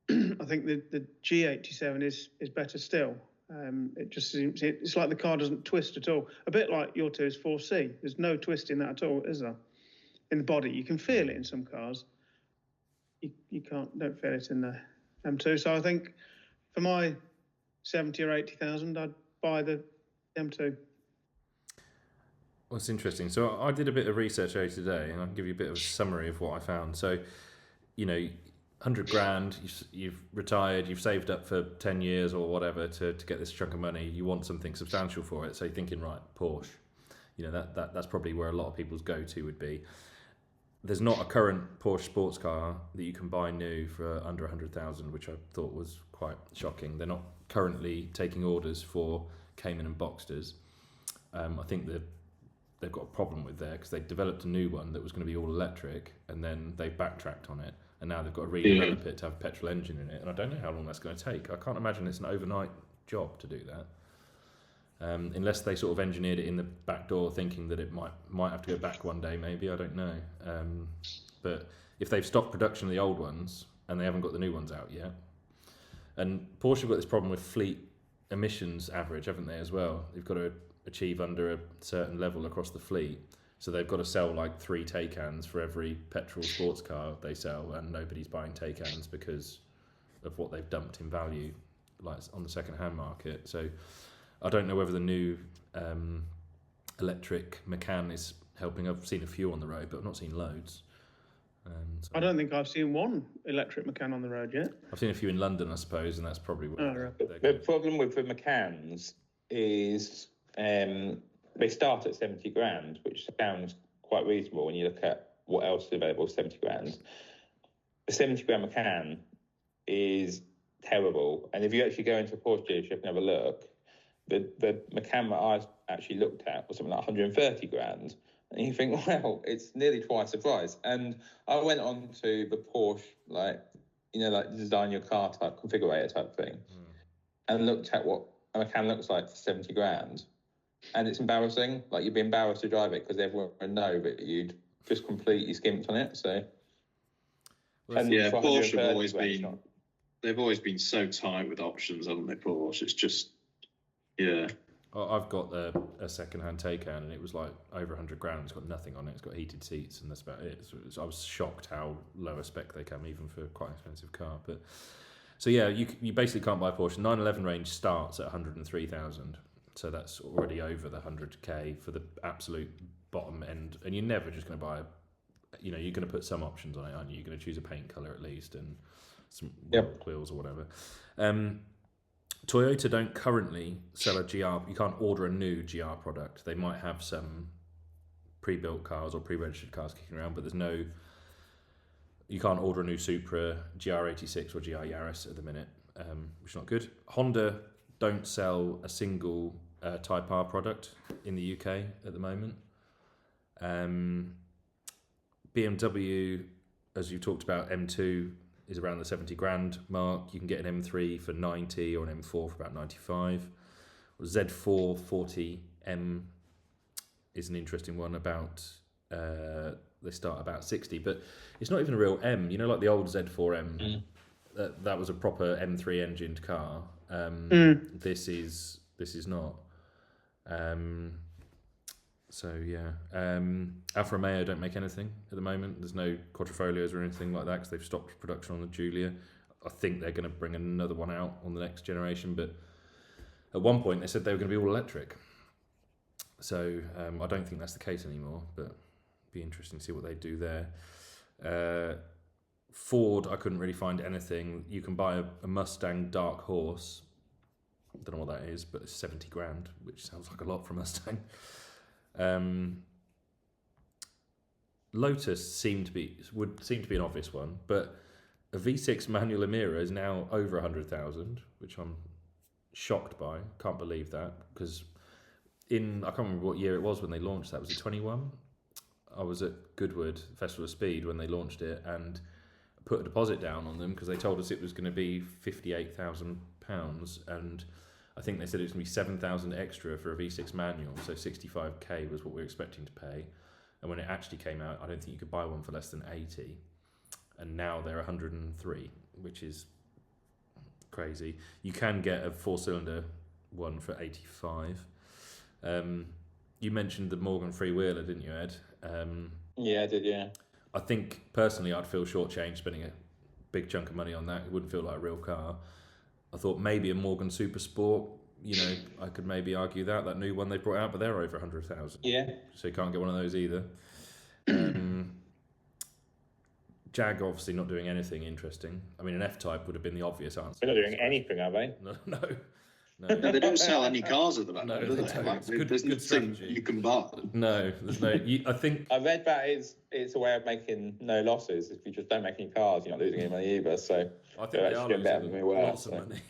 Speaker 2: I think the G87 is better still. It just seems it's like the car doesn't twist at all. A bit like your 2's 4C. There's no twist in that at all, is there? In the body, you can feel it in some cars. You don't feel it in the M2. So I think for my 70 or 80,000, I'd buy the M2.
Speaker 1: Well, it's interesting. So I did a bit of research earlier today, and I'll give you a bit of a summary of what I found. So, you know, £100,000, you've retired, you've saved up for 10 years or whatever to get this chunk of money. You want something substantial for it. So you're thinking, right, Porsche. You know, that's probably where a lot of people's go-to would be. There's not a current Porsche sports car that you can buy new for under 100,000, which I thought was quite shocking. They're not currently taking orders for Cayman and Boxsters. I think they've got a problem with there, because they developed a new one that was going to be all electric, and then they backtracked on it, and now they've got to redevelop it to have a petrol engine in it, and I don't know how long that's going to take. I can't imagine it's an overnight job to do that. Unless they sort of engineered it in the back door, thinking that it might have to go back one day, maybe, I don't know. But if they've stopped production of the old ones and they haven't got the new ones out yet, and Porsche have got this problem with fleet emissions average, haven't they, as well? They've got to achieve under a certain level across the fleet, so they've got to sell like 3 Taycans for every petrol sports car they sell, and nobody's buying Taycans because of what they've dumped in value, like on the second-hand market. So I don't know whether the new electric Macan is helping. I've seen a few on the road, but I've not seen loads. So
Speaker 2: I don't think I've seen one electric Macan on the road yet.
Speaker 1: I've seen a few in London, I suppose, and that's probably where
Speaker 3: the problem with the Macans is they start at 70 grand, which sounds quite reasonable when you look at what else is available. 70 grand. The 70 grand Macan is terrible, and if you actually go into a Porsche dealership and have a look, the Macan that I actually looked at was something like 130 grand. And you think, well, it's nearly twice the price. And I went on to the Porsche, like design your car type, configurator type thing, and looked at what a Macan looks like for 70 grand. And it's embarrassing. Like, you'd be embarrassed to drive it because everyone would know that you'd just completely skimped on it. So,
Speaker 4: yeah, Porsche have they've always been so tight with options, haven't they, Porsche? It's just, yeah.
Speaker 1: I've got a second-hand Taycan, and it was like over 100 grand. It's got nothing on it. It's got heated seats, and that's about it. So I was shocked how low a spec they come, even for quite an expensive car. But so yeah, you basically can't buy a Porsche. 911 range starts at 103,000, so that's already over the 100k for the absolute bottom end. And you're never just going to buy you're going to put some options on it, aren't you? You're going to choose a paint color at least and some wheels or whatever. Toyota don't currently sell a GR. You can't order a new GR product. They might have some pre-built cars or pre-registered cars kicking around, but you can't order a new Supra, GR86 or GR Yaris at the minute, which is not good. Honda don't sell a single Type R product in the UK at the moment. BMW, as you talked about, M2 is around the 70 grand mark. You can get an M3 for 90 or an M4 for about 95. Z4 40M is an interesting one. They start about 60, but it's not even a real M. Like the old Z4M, that was a proper M3 engined car. This is not. Alfa Romeo don't make anything at the moment. There's no Quadrifolios or anything like that because they've stopped production on the Giulia. I think they're going to bring another one out on the next generation, but at one point they said they were going to be all electric. So I don't think that's the case anymore, but it'd be interesting to see what they do there. Ford, I couldn't really find anything. You can buy a Mustang Dark Horse. I don't know what that is, but it's 70 grand, which sounds like a lot for a Mustang. Lotus would seem to be an obvious one, but a V6 manual Emira is now over 100,000, which I'm shocked by. Can't believe that, because I can't remember what year it was when they launched that. Was it 21? I was at Goodwood Festival of Speed when they launched it and put a deposit down on them because they told us it was going to be £58,000, and I think they said it was going to be 7,000 extra for a V6 manual, so 65k was what we were expecting to pay. And when it actually came out, I don't think you could buy one for less than 80. And now they're 103, which is crazy. You can get a 4-cylinder one for 85. You mentioned the Morgan freewheeler, didn't you, Ed?
Speaker 3: Yeah, I did, yeah.
Speaker 1: I think, personally, I'd feel shortchanged spending a big chunk of money on that. It wouldn't feel like a real car. I thought maybe a Morgan Super Sport, I could maybe argue that new one they brought out, but they're over 100,000.
Speaker 3: Yeah.
Speaker 1: So you can't get one of those either. Jag obviously not doing anything interesting. I mean, an F-Type would have been the obvious answer.
Speaker 3: They're not doing anything, are they?
Speaker 1: No.
Speaker 4: They don't sell any cars at the moment, do
Speaker 1: they
Speaker 4: they?
Speaker 1: don't.
Speaker 4: Like,
Speaker 1: It's good
Speaker 4: there's nothing
Speaker 1: strategy.
Speaker 4: you can buy.
Speaker 1: No, there's no. I think
Speaker 3: I read that it's a way of making no losses. If you just don't make any cars, you're not losing any money either. So
Speaker 1: I think
Speaker 3: they're
Speaker 1: they are
Speaker 3: actually better than
Speaker 1: losing
Speaker 3: we were.
Speaker 1: lots of money.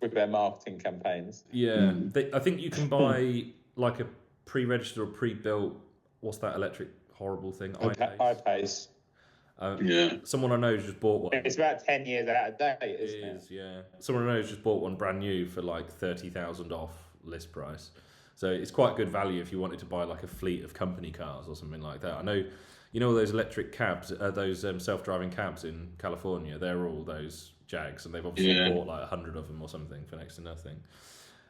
Speaker 3: With their marketing campaigns.
Speaker 1: Yeah, I think you can buy like a pre-registered or pre-built. What's that electric horrible thing?
Speaker 3: iPace.
Speaker 4: Yeah.
Speaker 1: Someone I know just bought one.
Speaker 3: It's about 10 years out of date, isn't it?
Speaker 1: It is, yeah. Someone I know just bought one brand new for like 30,000 off list price. So it's quite good value if you wanted to buy like a fleet of company cars or something like that. I know, all those electric cabs, those self-driving cabs in California, they're all those Jags, and they've obviously bought like 100 of them or something for next to nothing.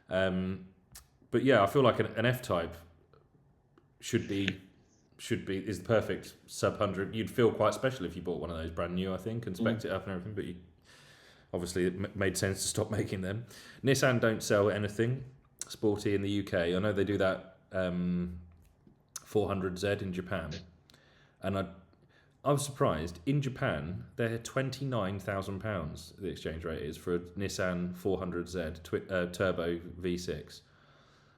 Speaker 1: But yeah, I feel like an F-Type should be is the perfect sub 100. You'd feel quite special if you bought one of those brand new, I think, and spec'd it up and everything. But obviously it made sense to stop making them. Nissan don't sell anything sporty in the UK. I know they do that 400Z in Japan, and I was surprised. In Japan, they're £29,000. The exchange rate is for a Nissan 400Z turbo V6.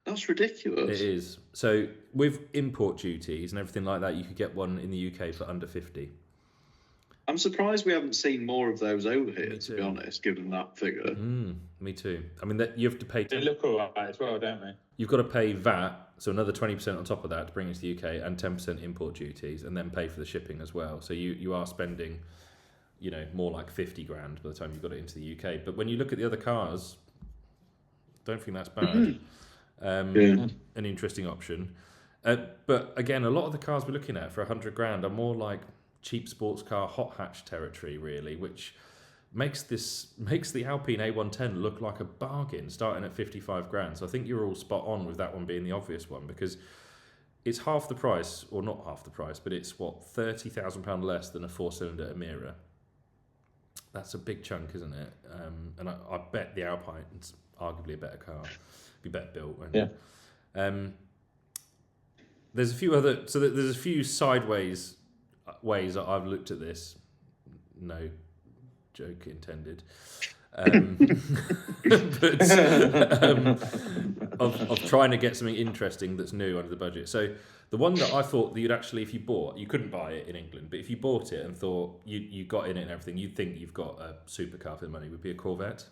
Speaker 4: That's ridiculous.
Speaker 1: It is. So with import duties and everything like that, you could get one in the UK for under 50.
Speaker 4: I'm surprised we haven't seen more of those over here,
Speaker 1: Me
Speaker 4: to
Speaker 1: too.
Speaker 4: be honest, given that figure.
Speaker 1: Me too. I mean, you have to pay.
Speaker 3: They look all right as well, don't they?
Speaker 1: You've got to pay VAT, so another 20% on top of that to bring it to the UK, and 10% import duties, and then pay for the shipping as well. So you are spending, more like 50 grand by the time you've got it into the UK. But when you look at the other cars, don't think that's bad. An interesting option. But again, a lot of the cars we're looking at for 100 grand are more like cheap sports car hot hatch territory, really, which makes the Alpine A110 look like a bargain, starting at 55 grand. So I think you're all spot on with that one being the obvious one, because it's half the price, or not half the price, but it's £30,000 less than a 4-cylinder Emira. That's a big chunk, isn't it? And I bet the Alpine's arguably a better car, be better built. And, there's a few sideways ways that I've looked at this, no joke intended, but of trying to get something interesting that's new under the budget. So the one that I thought that you'd actually, if you bought, you couldn't buy it in England, but if you bought it and thought you got in it and everything, you'd think you've got a supercar for the money, would be a Corvette.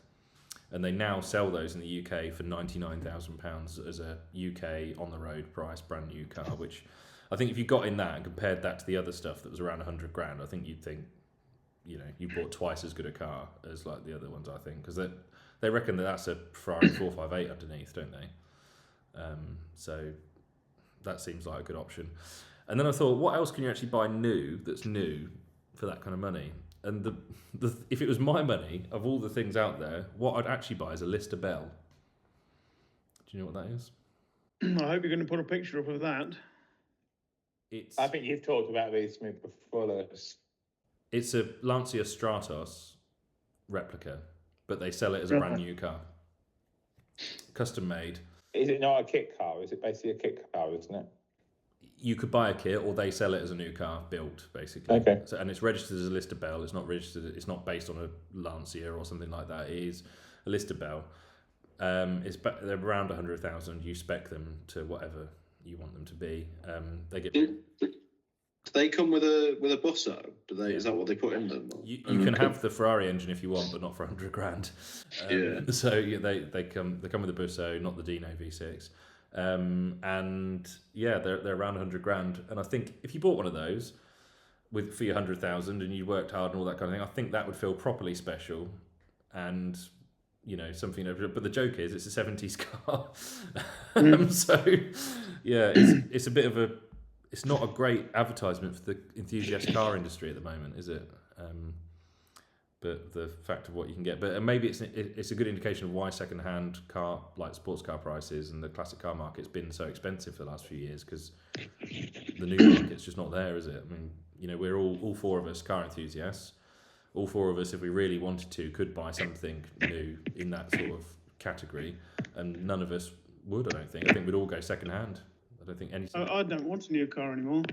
Speaker 1: And they now sell those in the UK for £99,000 as a UK on the road price, brand new car. Which I think if you got in that and compared that to the other stuff that was around 100 grand, I think you'd think, you know, you bought twice as good a car as like the other ones. I think because they reckon that's a Ferrari 458 underneath, don't they? So that seems like a good option. And then I thought, what else can you actually buy new that's new for that kind of money? And if it was my money, of all the things out there, what I'd actually buy is a Lister Bell. Do you know what that is?
Speaker 2: I hope you're going to put a picture up of that.
Speaker 3: I think you've talked about these to me before, Lewis.
Speaker 1: It's a Lancia Stratos replica, but they sell it as a brand new car. Custom made.
Speaker 3: Is it not a kit car? Is it basically a kit car, isn't it?
Speaker 1: You could buy a kit, or they sell it as a new car built, basically.
Speaker 3: Okay.
Speaker 1: So, and it's registered as a Lister Bell. It's not registered. It's not based on a Lancia or something like that. It is a Lister Bell. They're around 100,000. You spec them to whatever you want them to be. They get.
Speaker 4: Do they come with a busso? Do they? Yeah. Is that what they put in them?
Speaker 1: You can have the Ferrari engine if you want, but not for 100 grand. So yeah, they come with a busso, not the Dino V6. And yeah, they're around 100 grand. And I think if you bought one of those for your 100,000 and you worked hard and all that kind of thing, I think that would feel properly special. And you know, something. But the joke is, it's a 70s car. So yeah, it's a bit of a. It's not a great advertisement for the enthusiast car industry at the moment, is it? But the fact of what you can get, but maybe it's a good indication of why second-hand car, like sports car prices and the classic car market's been so expensive for the last few years, because the new market's just not there, is it? I mean, you know, we're all four of us car enthusiasts. All four of us, if we really wanted to, could buy something new in that sort of category, and none of us would. I don't think. I think we'd all go second-hand. I don't think anything.
Speaker 2: I don't want a new car anymore.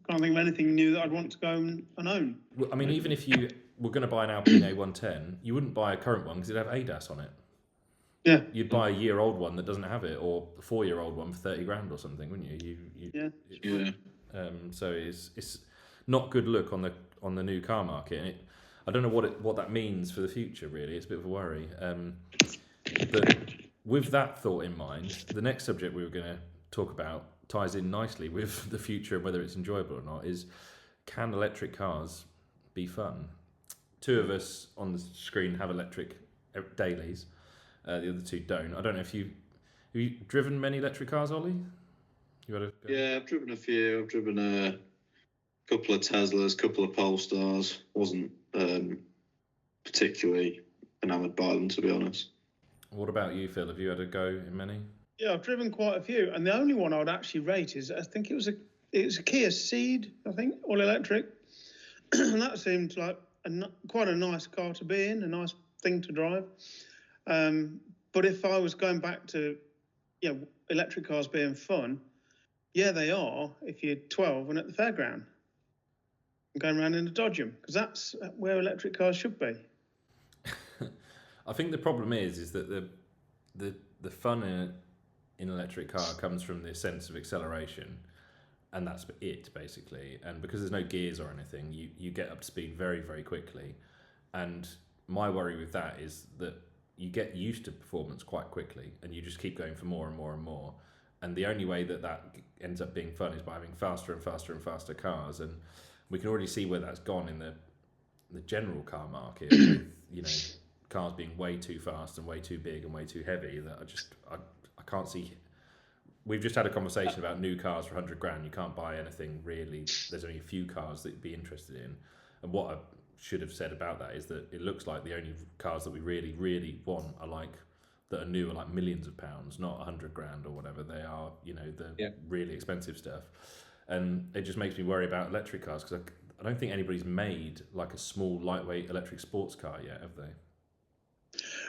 Speaker 2: Can't think of anything new that I'd want to go and own.
Speaker 1: Well, I mean, even if you were going to buy an Alpine A110, you wouldn't buy a current one because it'd have ADAS on it.
Speaker 2: Yeah.
Speaker 1: You'd buy a year-old one that doesn't have it, or a 4-year-old one for 30 grand or something, wouldn't you?
Speaker 2: Yeah.
Speaker 1: So it's not good look on the new car market, and I don't know what that means for the future. Really, it's a bit of a worry. But with that thought in mind, the next subject we were going to talk about ties in nicely with the future and whether it's enjoyable or not. Is, can electric cars be fun? Two of us on the screen have electric dailies. The other two don't. I don't know if have you driven many electric cars, Ollie?
Speaker 4: Yeah, I've driven a few. I've driven a couple of Teslas, couple of Polestars. Wasn't particularly enamoured by them, to be honest.
Speaker 1: What about you, Phil? Have you had a go in many?
Speaker 2: Yeah, I've driven quite a few, and the only one I would actually rate is, I think it was a Kia Ceed, I think, all electric, and that seemed like quite a nice car to be in, a nice thing to drive. But if I was going back to, electric cars being fun, yeah, they are. If you're 12 and at the fairground, and going around in a Dodgem, because that's where electric cars should be.
Speaker 1: I think the problem is that the fun in an electric car comes from the sense of acceleration, and that's it basically. And because there's no gears or anything, you get up to speed very, very quickly. And my worry with that is that you get used to performance quite quickly, and you just keep going for more and more and more. And the only way that ends up being fun is by having faster and faster and faster cars. And we can already see where that's gone in the general car market with, cars being way too fast and way too big and way too heavy, that I can't see. We've just had a conversation about new cars for 100 grand. You can't buy anything really. There's only a few cars that you'd be interested in. And what I should have said about that is that it looks like the only cars that we really, really want that are new are like millions of pounds, not 100 grand or whatever. They are, the really expensive stuff. And it just makes me worry about electric cars, because I don't think anybody's made like a small, lightweight electric sports car yet, have they?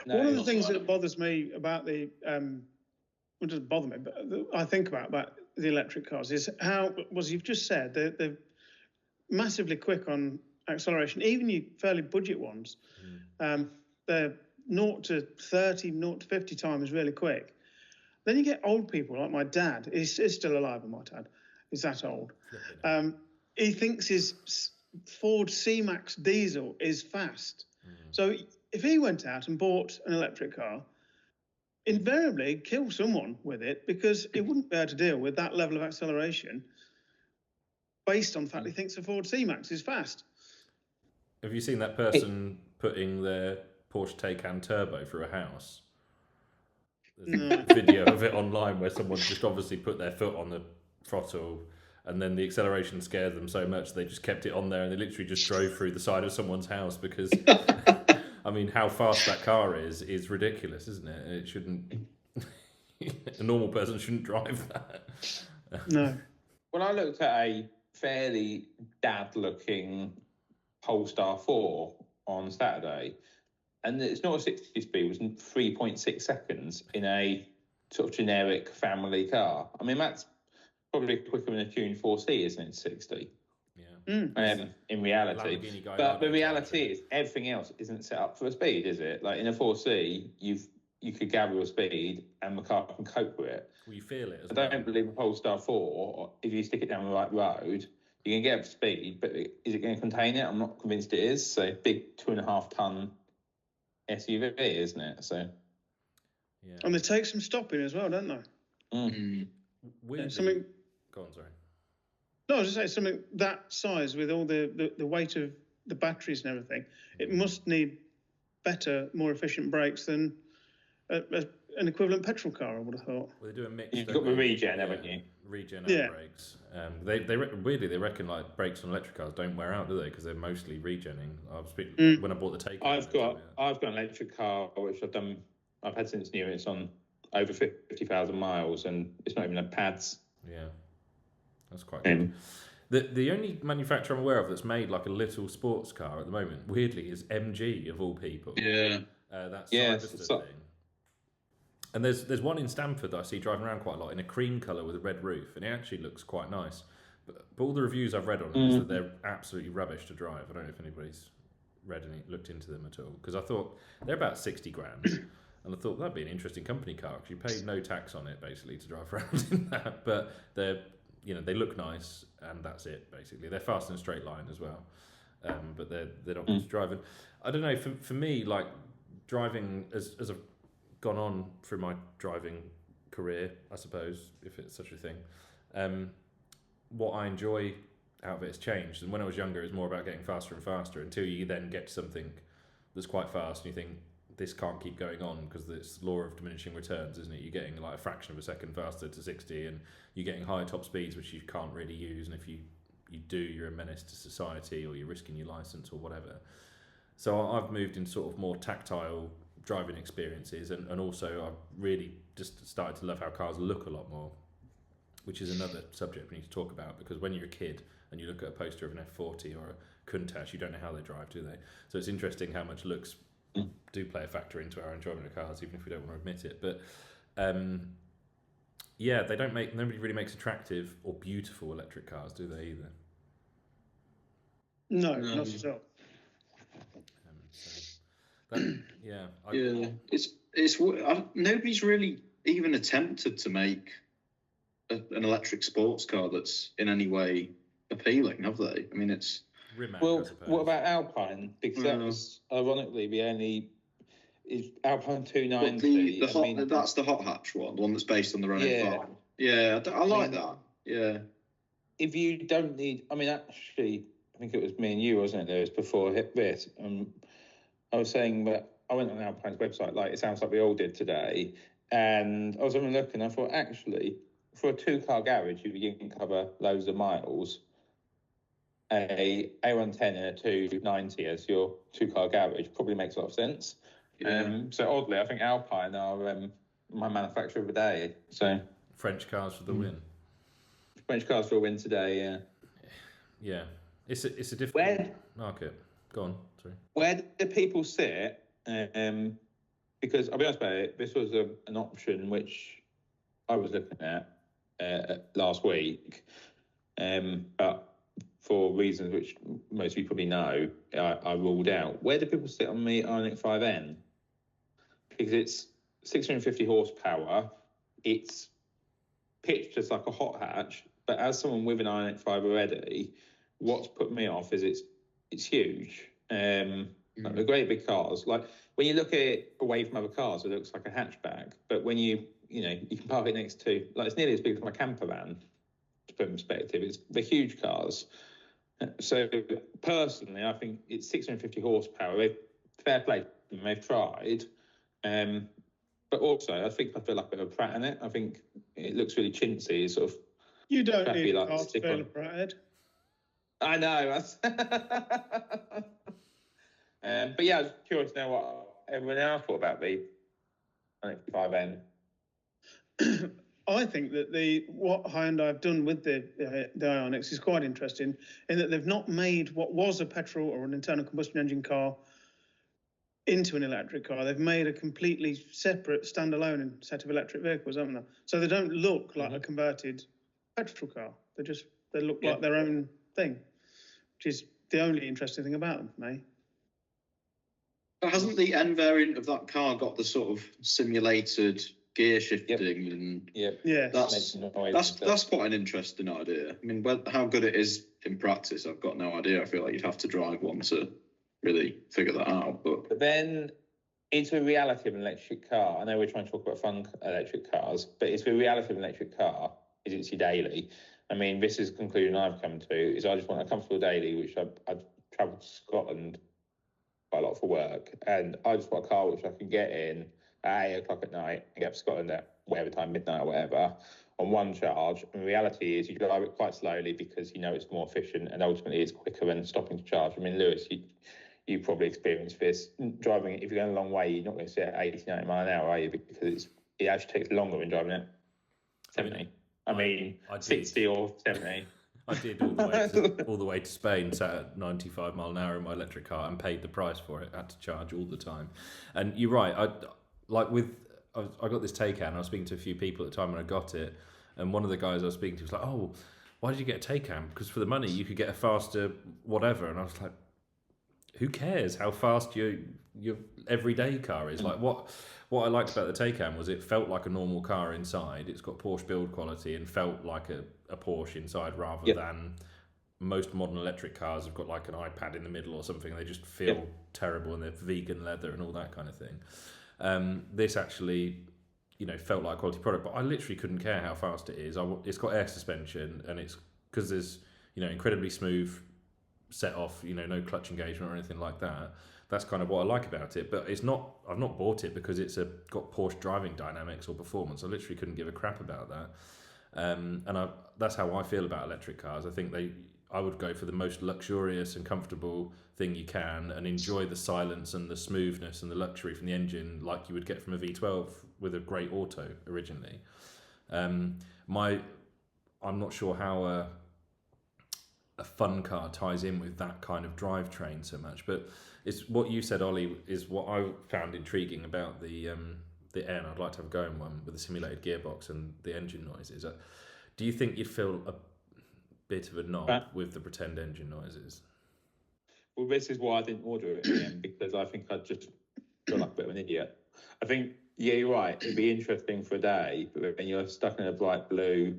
Speaker 2: No, one of the things that bothers me about it doesn't bother me, but I think about the electric cars is how, as you've just said, massively quick on acceleration. Even your fairly budget ones, they're 0 to 30, 0 to 50 time is really quick. Then you get old people like my dad. He's still alive, and my dad is that old. He thinks his Ford C-Max diesel is fast. So if he went out and bought an electric car, invariably he'd kill someone with it because he wouldn't be able to deal with that level of acceleration based on the fact he thinks a Ford C-Max is fast.
Speaker 1: Have you seen that person putting their Porsche Taycan Turbo through a house? There's a video of it online where someone just obviously put their foot on the throttle, and then the acceleration scared them so much they just kept it on there, and they literally just drove through the side of someone's house because, I mean, how fast that car is ridiculous, isn't it? It shouldn't. A normal person shouldn't drive that.
Speaker 2: No.
Speaker 3: When I looked at a fairly dad-looking Polestar 4 on Saturday, and its 0 to 60 speed was 3.6 seconds in a sort of generic family car. I mean, that's probably quicker than a tuned 4C, isn't it? 60.
Speaker 1: Yeah.
Speaker 3: In reality, but the reality is everything else isn't set up for a speed, is it? Like in a 4C, you could gather your speed and the car can cope with it.
Speaker 1: Well, you feel it.
Speaker 3: I don't believe a Polestar 4, if you stick it down the right road, you can get up to speed, but is it going to contain it? I'm not convinced it is. So big 2.5-ton SUV, isn't it? So,
Speaker 1: yeah.
Speaker 2: And they take some stopping as well, don't they?
Speaker 1: Weirdly, go on, sorry.
Speaker 2: No, I was just saying something that size with all the weight of the batteries and everything. It must need better, more efficient brakes than an equivalent petrol car, I would have thought.
Speaker 1: Well, they do a mix.
Speaker 3: You've got the regen, haven't you?
Speaker 1: Regen and brakes. Weirdly, they reckon like brakes on electric cars don't wear out, do they? Because they're mostly regenning. When I bought the Taycan,
Speaker 3: I've got an electric car which I've had since new. It's on over 50,000 miles, and it's not even had pads.
Speaker 1: Yeah, that's quite good. The only manufacturer I'm aware of that's made like a little sports car at the moment, weirdly, is MG of all people.
Speaker 4: Yeah,
Speaker 1: that's thing. And there's one in Stamford that I see driving around quite a lot in a cream colour with a red roof, and it actually looks quite nice. But all the reviews I've read on it is that they're absolutely rubbish to drive. I don't know if anybody's looked into them at all, because I thought they're about 60 grand, and I thought that'd be an interesting company car because you pay no tax on it basically to drive around in that. But they look nice, and that's it basically. They're fast in a straight line as well, but they're not good to drive. And I don't know, for me, like driving as I've gone on through my driving career, I suppose, if it's such a thing, what I enjoy out of it has changed. And when I was younger, it was more about getting faster and faster until you then get to something that's quite fast and you think, this can't keep going on because it's law of diminishing returns, isn't it? You're getting like a fraction of a second faster to 60, and you're getting higher top speeds, which you can't really use. And if you do, you're a menace to society, or you're risking your license or whatever. So I've moved in sort of more tactile driving experiences, and also I've really just started to love how cars look a lot more, which is another subject we need to talk about, because when you're a kid and you look at a poster of an F40 or a Countach, you don't know how they drive, do they? So it's interesting how much looks do play a factor into our enjoyment of cars, even if we don't want to admit it. But nobody really makes attractive or beautiful electric cars, do they either?
Speaker 2: No, not at all.
Speaker 4: Nobody's really even attempted to make an electric sports car that's in any way appealing, have they? I mean, it's
Speaker 1: Rimac,
Speaker 3: well. What about Alpine? Because that was ironically the only is Alpine 290.
Speaker 4: That's the hot hatch one, the one that's based on the Renault 5. Yeah, I like that. Yeah.
Speaker 3: If you don't need, I mean, actually, I think it was me and you, wasn't it? There was before this. I was saying that I went on Alpine's website, like it sounds like we all did today, and I was having a look, and I thought, actually, for a 2-car garage, if you can cover loads of miles, a A110 and a 290 as your 2-car garage probably makes a lot of sense. Yeah. So oddly, I think Alpine are my manufacturer of the day. So
Speaker 1: French cars for the win.
Speaker 3: French cars for a win today. Yeah.
Speaker 1: Yeah, it's a difficult market. Go on. Sorry.
Speaker 3: Where do people sit? Because I'll be honest about it, this was an option which I was looking at last week, but for reasons which most of you probably know, I ruled out. Where do people sit on the Ioniq 5N? Because it's 650 horsepower, it's pitched as like a hot hatch, but as someone with an Ioniq 5 already, what's put me off is it's huge. Like the great big cars, like when you look at it away from other cars, it looks like a hatchback. But when you can park it next to, like, it's nearly as big as my camper van. To put in perspective, they're huge cars. So personally, I think it's 650 horsepower. Fair play to them, they've tried. But also, I think I feel like a bit of a prat in it. I think it looks really chintzy, sort of.
Speaker 2: You don't
Speaker 3: crappy,
Speaker 2: need a
Speaker 3: like,
Speaker 2: car to
Speaker 3: stick
Speaker 2: feel
Speaker 3: on.
Speaker 2: a prat.
Speaker 3: I know. But yeah, I was curious to know what everyone else thought about the 5N.
Speaker 2: I think that what Hyundai have done with the Ioniqs is quite interesting in that they've not made what was a petrol or an internal combustion engine car into an electric car. They've made a completely separate, standalone set of electric vehicles, haven't they? So they don't look like a converted petrol car. They look like their own thing, which is the only interesting thing about them for me.
Speaker 4: But hasn't the N variant of that car got the sort of simulated gear shifting? And
Speaker 2: yeah,
Speaker 4: that's quite an interesting idea. I mean, how good it is in practice, I've got no idea. I feel like you'd have to drive one to really figure that out. But
Speaker 3: then it's the reality of an electric car. I know we're trying to talk about fun electric cars, but it's the reality of an electric car is it's your daily. I mean, this is the conclusion I've come to, is I just want a comfortable daily, which I've travelled to Scotland quite a lot for work, and I just want a car which I can get in at 8 o'clock at night and get to Scotland at whatever time, midnight or whatever, on one charge. And the reality is you drive it quite slowly because you know it's more efficient and ultimately it's quicker than stopping to charge. I mean, Lewis, you probably experienced this. Driving it, if you're going a long way, you're not going to sit at 80, 90 mile an hour, are you? Because it actually takes longer than driving it 70. I mean 60 or 70.
Speaker 1: I did all the way to Spain, sat at 95 mile an hour in my electric car and paid the price for it. Had to charge all the time. And you're right. I got this Taycan. I was speaking to a few people at the time when I got it, and one of the guys I was speaking to was like, "Oh, why did you get a Taycan? Because for the money you could get a faster whatever." And I was like, "Who cares how fast your everyday car is? Like what I liked about the Taycan was it felt like a normal car inside. It's got Porsche build quality and felt like a Porsche inside rather than most modern electric cars have got like an iPad in the middle or something. They just feel terrible and they're vegan leather and all that kind of thing. This actually, felt like a quality product, but I literally couldn't care how fast it is. It's got air suspension and it's because there's, incredibly smooth set off, no clutch engagement or anything like that. That's kind of what I like about it, but I've not bought it because it's got Porsche driving dynamics or performance. I literally couldn't give a crap about that. That's how I feel about electric cars. I think I would go for the most luxurious and comfortable thing you can and enjoy the silence and the smoothness and the luxury from the engine like you would get from a V12 with a great auto originally. I'm not sure how a fun car ties in with that kind of drivetrain so much, but it's what you said, Ollie, is what I found intriguing about the N. I'd like to have a go in one with a simulated gearbox and the engine noises. Do you think you'd feel a bit of a knob with the pretend engine noises?
Speaker 3: Well, this is why I didn't order it again, because I think I'd just feel like a bit of an idiot. I think, you're right, it'd be interesting for a day, but when you're stuck in a bright blue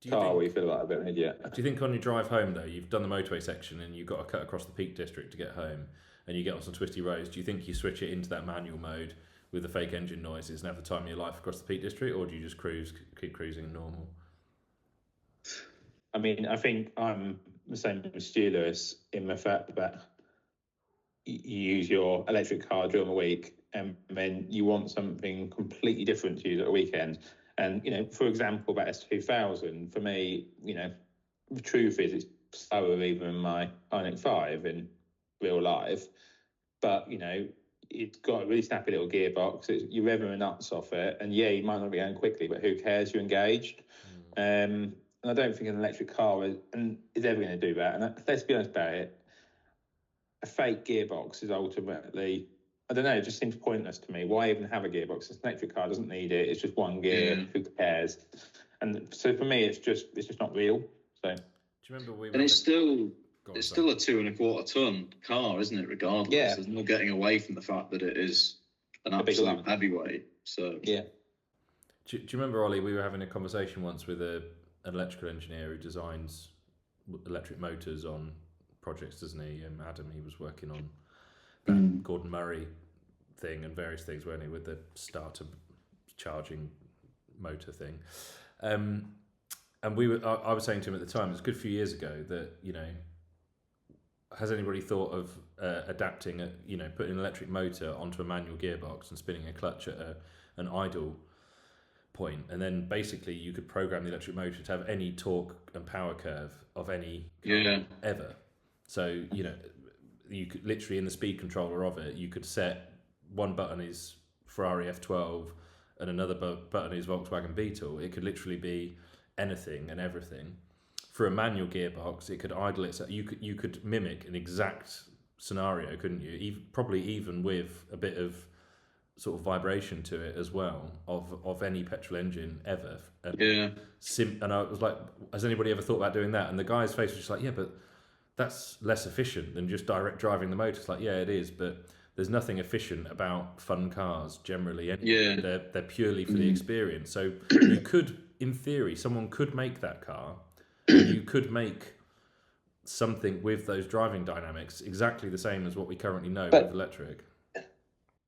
Speaker 3: car where you feel like a bit of an idiot.
Speaker 1: Do you think on your drive home, though, you've done the motorway section and you've got to cut across the Peak District to get home, and you get on some twisty roads, do you think you switch it into that manual mode with the fake engine noises and have the time of your life across the Peak District, or do you just keep cruising normal?
Speaker 3: I mean, I think I'm the same with Stu Lewis in the fact that you use your electric car during the week and then you want something completely different to use at a weekend. And, for example, that S2000, for me, the truth is it's slower even than my Ioniq 5 in real life. But, it's got a really snappy little gearbox. You're revving the nuts off it. And, you might not be going quickly, but who cares? You're engaged. And I don't think an electric car is ever going to do that. And let's be honest about it, a fake gearbox is ultimately, I don't know, it just seems pointless to me. Why even have a gearbox? It's an electric car, doesn't need it. It's just one gear. Who cares? And so for me, it's just not real. So,
Speaker 1: do you remember we were?
Speaker 4: And it's still
Speaker 1: Go on,
Speaker 4: it's
Speaker 1: sorry.
Speaker 4: still a 2.25 ton car, isn't it? Regardless,
Speaker 3: Yeah.
Speaker 4: there's no getting away from the fact that it is an
Speaker 3: A big
Speaker 4: absolute
Speaker 3: lump.
Speaker 4: heavyweight. So
Speaker 3: Yeah.
Speaker 1: Do you remember, Ollie? We were having a conversation once with an electrical engineer who designs electric motors on projects, doesn't he? Adam, he was working on that Gordon Murray thing and various things, weren't he, with the starter charging motor thing. And I was saying to him at the time, it was a good few years ago, that, you know, has anybody thought of adapting, putting an electric motor onto a manual gearbox and spinning a clutch at an idle point, and then basically you could program the electric motor to have any torque and power curve of any car ever. So, you know, you could literally, in the speed controller of it, you could set one button is Ferrari F12 and another button is Volkswagen Beetle. It could literally be anything and everything. For a manual gearbox, it could idle itself. You could mimic an exact scenario, couldn't you? Probably even with a bit of sort of vibration to it as well of any petrol engine ever. And I was like, has anybody ever thought about doing that? And the guy's face was just like, yeah, but that's less efficient than just direct driving the motor. It's like, yeah, it is, but there's nothing efficient about fun cars generally. Anyway.
Speaker 4: Yeah.
Speaker 1: They're purely for the experience. So you could, in theory, someone could make that car. You could make something with those driving dynamics exactly the same as what we currently know with electric.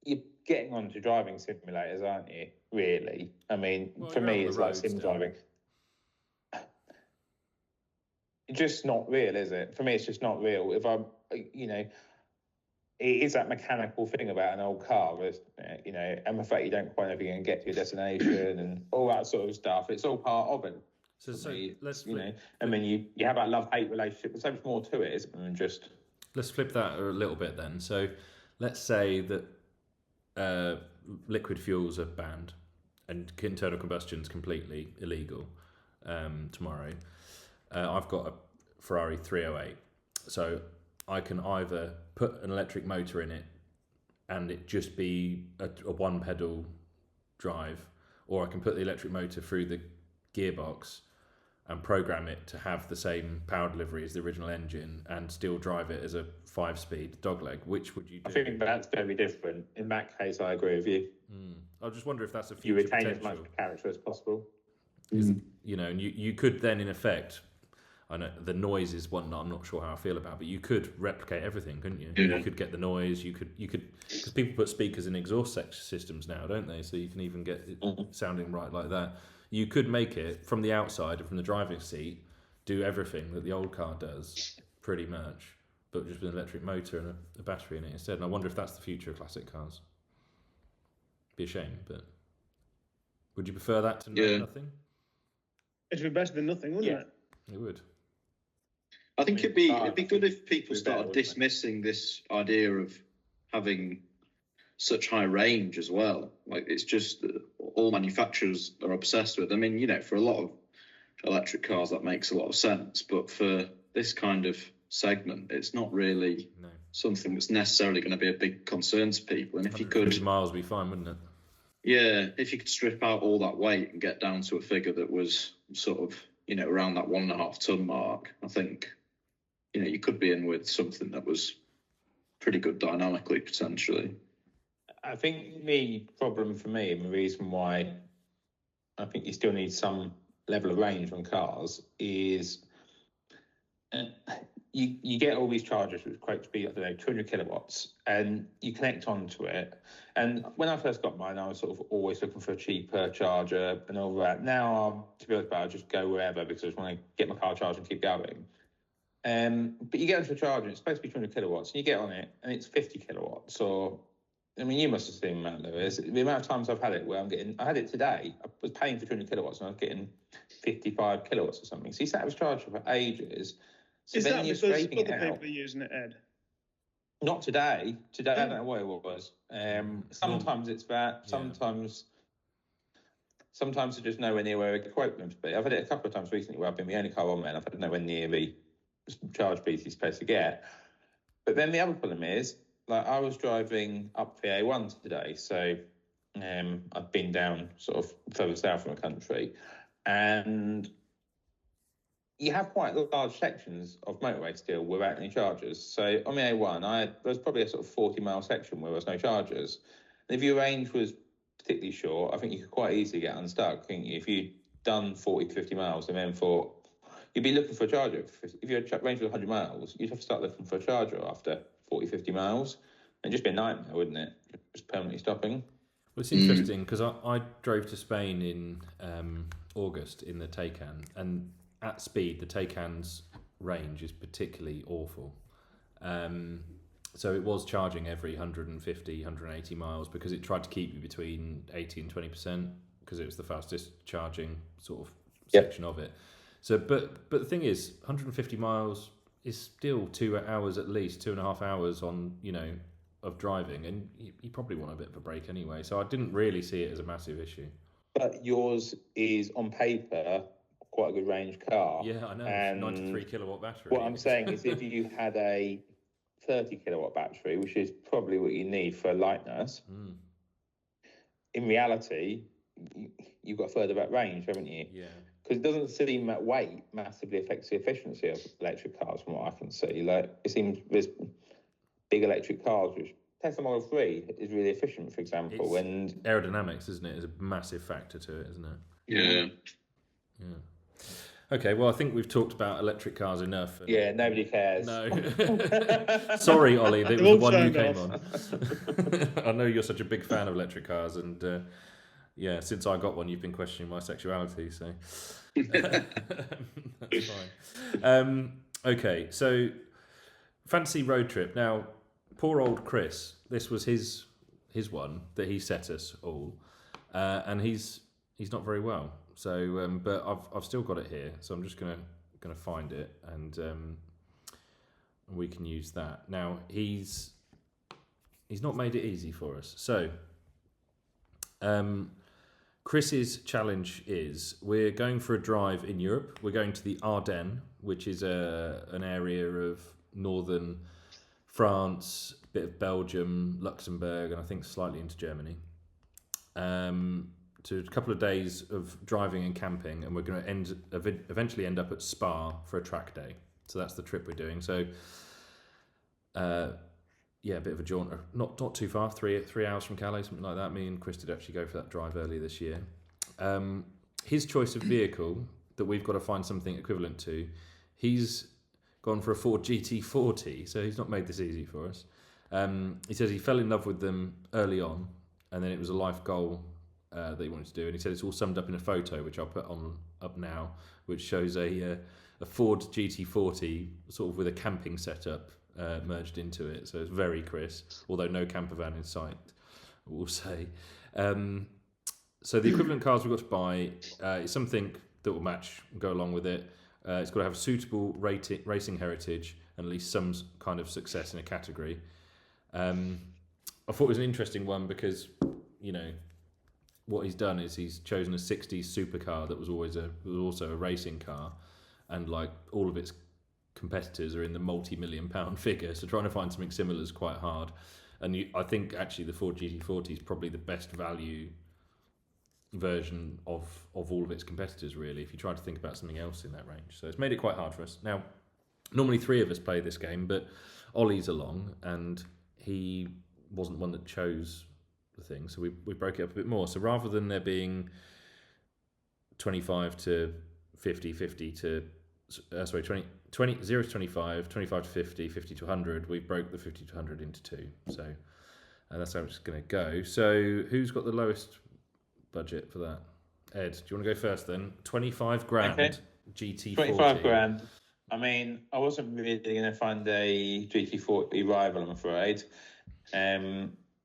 Speaker 3: You're getting onto driving simulators, aren't you? Really? I mean, for
Speaker 1: you're out
Speaker 3: me,
Speaker 1: on
Speaker 3: it's
Speaker 1: the
Speaker 3: like
Speaker 1: road
Speaker 3: sim
Speaker 1: still.
Speaker 3: driving. It's just not real, is it? For me, it's just not real. If I'm, you know, it is that mechanical thing about an old car, and the fact you don't quite ever get to your destination and all that sort of stuff. It's all part of it.
Speaker 1: So let's
Speaker 3: I mean, you have that love-hate relationship. There's so much more to it, isn't there, than just...
Speaker 1: Let's flip that a little bit then. So let's say that liquid fuels are banned and internal combustion's completely illegal tomorrow. I've got a Ferrari 308, so I can either put an electric motor in it and it just be a one pedal drive, or I can put the electric motor through the gearbox and program it to have the same power delivery as the original engine and still drive it as a 5-speed dogleg. Which would you do?
Speaker 3: I think that's very different. In that case, I agree with you.
Speaker 1: I just wonder if that's a
Speaker 3: You
Speaker 1: future
Speaker 3: retain
Speaker 1: potential.
Speaker 3: as much character as possible.
Speaker 1: You know, and you could then, in effect, I know the noise is one that I'm not sure how I feel about, but you could replicate everything, couldn't you?
Speaker 4: Yeah.
Speaker 1: You could get the noise. You could because people put speakers in exhaust systems now, don't they? So you can even get it sounding right like that. You could make it from the outside and from the driving seat, do everything that the old car does, pretty much, but just with an electric motor and a battery in it instead. And I wonder if that's the future of classic cars. Be a shame, but would you prefer that to nothing?
Speaker 2: It'd be better than nothing, wouldn't it?
Speaker 1: It would.
Speaker 4: I think it'd be good if people
Speaker 3: It'd be
Speaker 4: started
Speaker 3: better,
Speaker 4: dismissing this idea of having such high range as well. Like, it's just that all manufacturers are obsessed with. I mean, you know, for a lot of electric cars that makes a lot of sense, but for this kind of segment, it's not really something that's necessarily going to be a big concern to people. And if you could,
Speaker 1: 150 miles would be fine, wouldn't it?
Speaker 4: yeah, if you could strip out all that weight and get down to a figure that was sort of, you know, around that 1.5 ton mark, I think, you know, you could be in with something that was pretty good dynamically, potentially.
Speaker 3: I think the problem for me, and the reason why I think you still need some level of range on cars, is you get all these chargers which quote to be, I don't know, 200 kilowatts, and you connect onto it. And when I first got mine, I was sort of always looking for a cheaper charger and all that. Now, to be honest, I'll just go wherever because I just want to get my car charged and keep going. But you get onto a charger, it's supposed to be 200 kilowatts, and you get on it, and it's 50 kilowatts. Or, I mean, you must have seen that, Lewis. The amount of times I've had it where I had it today, I was paying for 200 kilowatts, and I was getting 55 kilowatts or something. So you sat with charger for ages. So
Speaker 2: Is
Speaker 3: then
Speaker 2: that
Speaker 3: you're
Speaker 2: because
Speaker 3: scraping
Speaker 2: other
Speaker 3: it
Speaker 2: people
Speaker 3: out.
Speaker 2: are using it, Ed?
Speaker 3: Not today. Today, I don't know what it was. Sometimes it's that. Sometimes they're just nowhere near where I quote them to be. I've had it a couple of times recently where I've been the only car on there, and I've had it nowhere near the charge speed you're supposed to get. But then the other problem is, like, I was driving up the A1 today, so I've been down sort of further south from the country, and you have quite large sections of motorway still without any chargers. So on the A1, there was probably a sort of 40-mile section where there was no chargers. And if your range was particularly short, I think you could quite easily get unstuck, couldn't you? If you'd done 40 to 50 miles and then thought, you'd be looking for a charger. If your range was 100 miles, you'd have to start looking for a charger after 40, 50 miles. It'd just be a nightmare, wouldn't it? Just permanently stopping.
Speaker 1: Well, it's interesting because I drove to Spain in August in the Taycan, and at speed, the Taycan's range is particularly awful. So it was charging every 150, 180 miles because it tried to keep you between 80 and 20% because it was the fastest charging sort of section of it. So, but the thing is, 150 miles is still 2 hours at least, 2.5 hours on, of driving, and you probably want a bit of a break anyway. So I didn't really see it as a massive issue.
Speaker 3: But yours is on paper quite a good range car.
Speaker 1: Yeah, I know.
Speaker 3: And
Speaker 1: 93 kilowatt battery.
Speaker 3: What I'm saying is, if you had a 30 kilowatt battery, which is probably what you need for lightness, in reality, you've got further back range, haven't you?
Speaker 1: Yeah.
Speaker 3: Because it doesn't seem that weight massively affects the efficiency of electric cars, from what I can see. Like, it seems there's big electric cars, which Tesla Model 3 is really efficient, for example. And
Speaker 1: aerodynamics, isn't it, is a massive factor to it, isn't it?
Speaker 4: Yeah.
Speaker 1: Okay, well, I think we've talked about electric cars enough.
Speaker 3: Yeah, nobody cares.
Speaker 1: No. Sorry, Ollie, that was the one you came on. I know you're such a big fan of electric cars, and since I got one, you've been questioning my sexuality, so that's fine. Okay, so fancy road trip. Now, poor old Chris, this was his one that he set us all, and he's not very well. So, but I've still got it here, so I'm just gonna find it, and we can use that. Now he's not made it easy for us. So, Chris's challenge is we're going for a drive in Europe. We're going to the Ardennes, which is an area of northern France, a bit of Belgium, Luxembourg, and I think slightly into Germany. To a couple of days of driving and camping, and we're going to eventually end up at Spa for a track day. So that's the trip we're doing. So, a bit of a jaunt, not too far, 3 hours from Calais, something like that. Me and Chris did actually go for that drive earlier this year. His choice of vehicle that we've got to find something equivalent to, he's gone for a Ford GT40, so he's not made this easy for us. He says he fell in love with them early on, and then it was a life goal that he wanted to do, and he said it's all summed up in a photo which I'll put up now, which shows a Ford GT40 sort of with a camping setup merged into it. So it's very Chris, although no camper van in sight, we'll say. So the equivalent cars we've got to buy is something that will match and go along with it. It's got to have a suitable racing heritage and at least some kind of success in a category. I thought it was an interesting one because, what he's done is he's chosen a 60s supercar that was also a racing car, and like all of its competitors are in the multi-million-pound figure, so trying to find something similar is quite hard. And I think actually the Ford GT40 is probably the best value version of all of its competitors, really, if you try to think about something else in that range. So it's made it quite hard for us. Now, normally 3 of us play this game, but Ollie's along, and he wasn't one that chose the thing, so we broke it up a bit more. So rather than there being 25 to 50, 50 to 0 to 25, 25 to 50, 50 to 100, we broke the 50 to 100 into 2. So that's how it's going to go. So who's got the lowest budget for that? Ed, do you want to go first then? 25 grand, okay. GT40.
Speaker 3: 25 grand. I mean, I wasn't really going to find a GT40 rival, I'm afraid.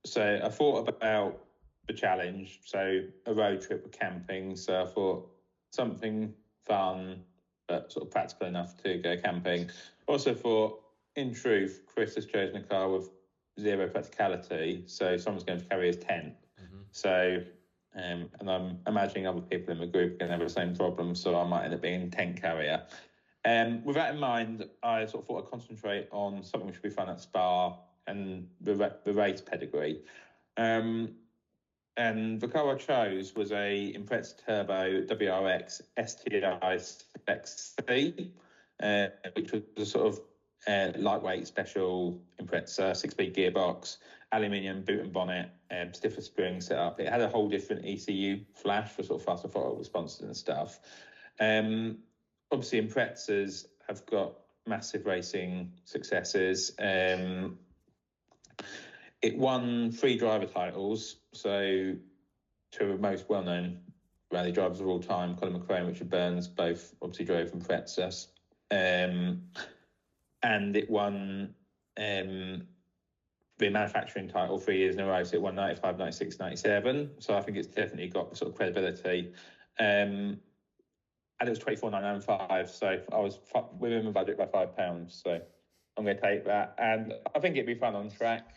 Speaker 3: So I thought about the challenge, so a road trip with camping. So I thought something fun, but sort of practical enough to go camping. Also thought, in truth, Chris has chosen a car with 0 practicality, so someone's going to carry his tent. Mm-hmm. So, and I'm imagining other people in the group are going to have the same problem, so I might end up being a tent carrier. With that in mind, I sort of thought I'd concentrate on something which would be fun at Spa and the race pedigree. And And the car I chose was a Impreza Turbo WRX STI XC, which was a sort of lightweight special Impreza, 6-speed gearbox, aluminium boot and bonnet, stiffer spring setup. It had a whole different ECU flash for sort of faster throttle responses and stuff. Obviously, Imprezas have got massive racing successes. It won 3 driver titles, so 2 of the most well-known rally drivers of all time, Colin McRae and Richard Burns, both obviously drove Imprezas. And it won the manufacturing title 3 years in a row, so it won 95, 96, 97. So I think it's definitely got sort of credibility. And it was 24,995, so I was within my budget by £5, so I'm going to take that. And I think it'd be fun on track.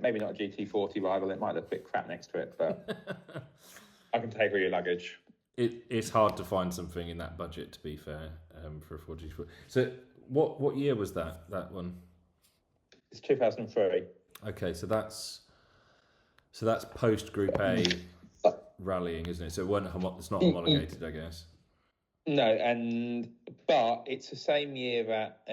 Speaker 3: Maybe not a GT40 rival, it might look a bit crap next to it, but I can take all your luggage.
Speaker 1: It's hard to find something in that budget, to be fair, for a 4GT40. So what year was that one?
Speaker 3: It's 2003.
Speaker 1: Okay, so that's post Group A rallying, isn't it? So it's not homologated, I guess.
Speaker 3: No, but it's the same year that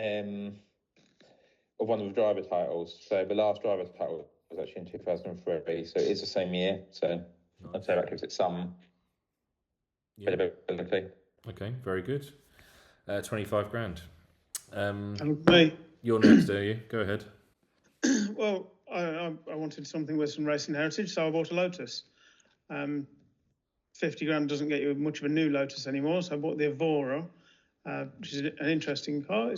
Speaker 3: of one of the driver titles. So the last driver title was actually in 2003. So it is the same year. So nice. I'd say that gives it some credibility.
Speaker 1: Okay, very good. 25 grand.
Speaker 2: Me.
Speaker 1: You're next, are you? Go ahead.
Speaker 2: Well, I wanted something with some racing heritage, so I bought a Lotus. 50 grand doesn't get you much of a new Lotus anymore, so I bought the Evora, which is an interesting car.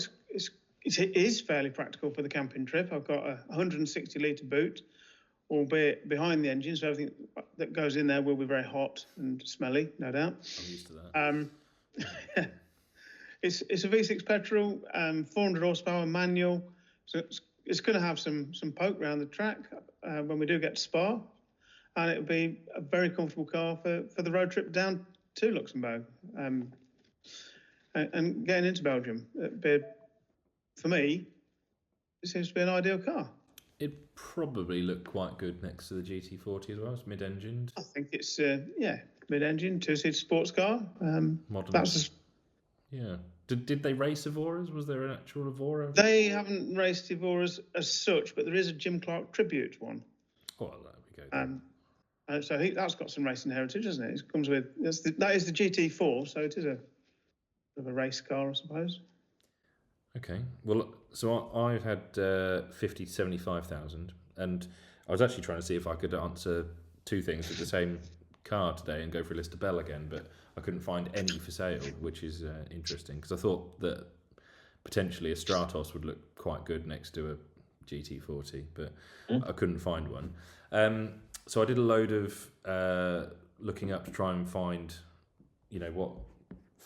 Speaker 2: It is fairly practical for the camping trip. I've got a 160 litre boot, albeit behind the engine, so everything that goes in there will be very hot and smelly, no doubt.
Speaker 1: I'm used to that.
Speaker 2: It's a V6 petrol, 400 horsepower manual, so it's going to have some poke around the track when we do get to Spa, and it'll be a very comfortable car for the road trip down to Luxembourg and getting into Belgium. For me, it seems to be an ideal car.
Speaker 1: It probably looked quite good next to the GT40 as well. It's mid-engined.
Speaker 2: I think it's mid-engine, 2-seater sports car.
Speaker 1: Modern. Yeah. Did they race Evoras? Was there an actual Evora?
Speaker 2: They haven't raced Evoras as such, but there is a Jim Clark tribute one.
Speaker 1: Oh, there we go.
Speaker 2: So I think that's got some racing heritage, isn't it? It comes with that is the GT4, so it is a race car, I suppose.
Speaker 1: Okay. Well, so I've had 50 to 75,000, and I was actually trying to see if I could answer 2 things with the same car today and go for a list of Bell again, but I couldn't find any for sale, which is interesting because I thought that potentially a Stratos would look quite good next to a GT40, but I couldn't find one. So I did a load of looking up to try and find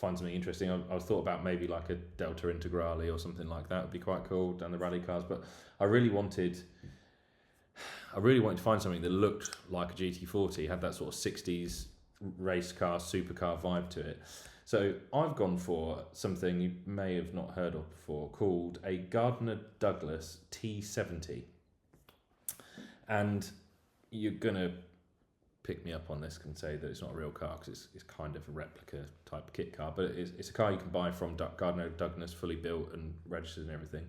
Speaker 1: something interesting. I thought about maybe like a Delta Integrale or something like that would be quite cool down the rally cars, but I really wanted to find something that looked like a GT40, had that sort of 60s race car, supercar vibe to it. So I've gone for something you may have not heard of before called a Gardner Douglas T70. And you're going to pick me up on this and say that it's not a real car because it's kind of a replica type kit car, but it's a car you can buy from Gardner Douglas, fully built and registered and everything.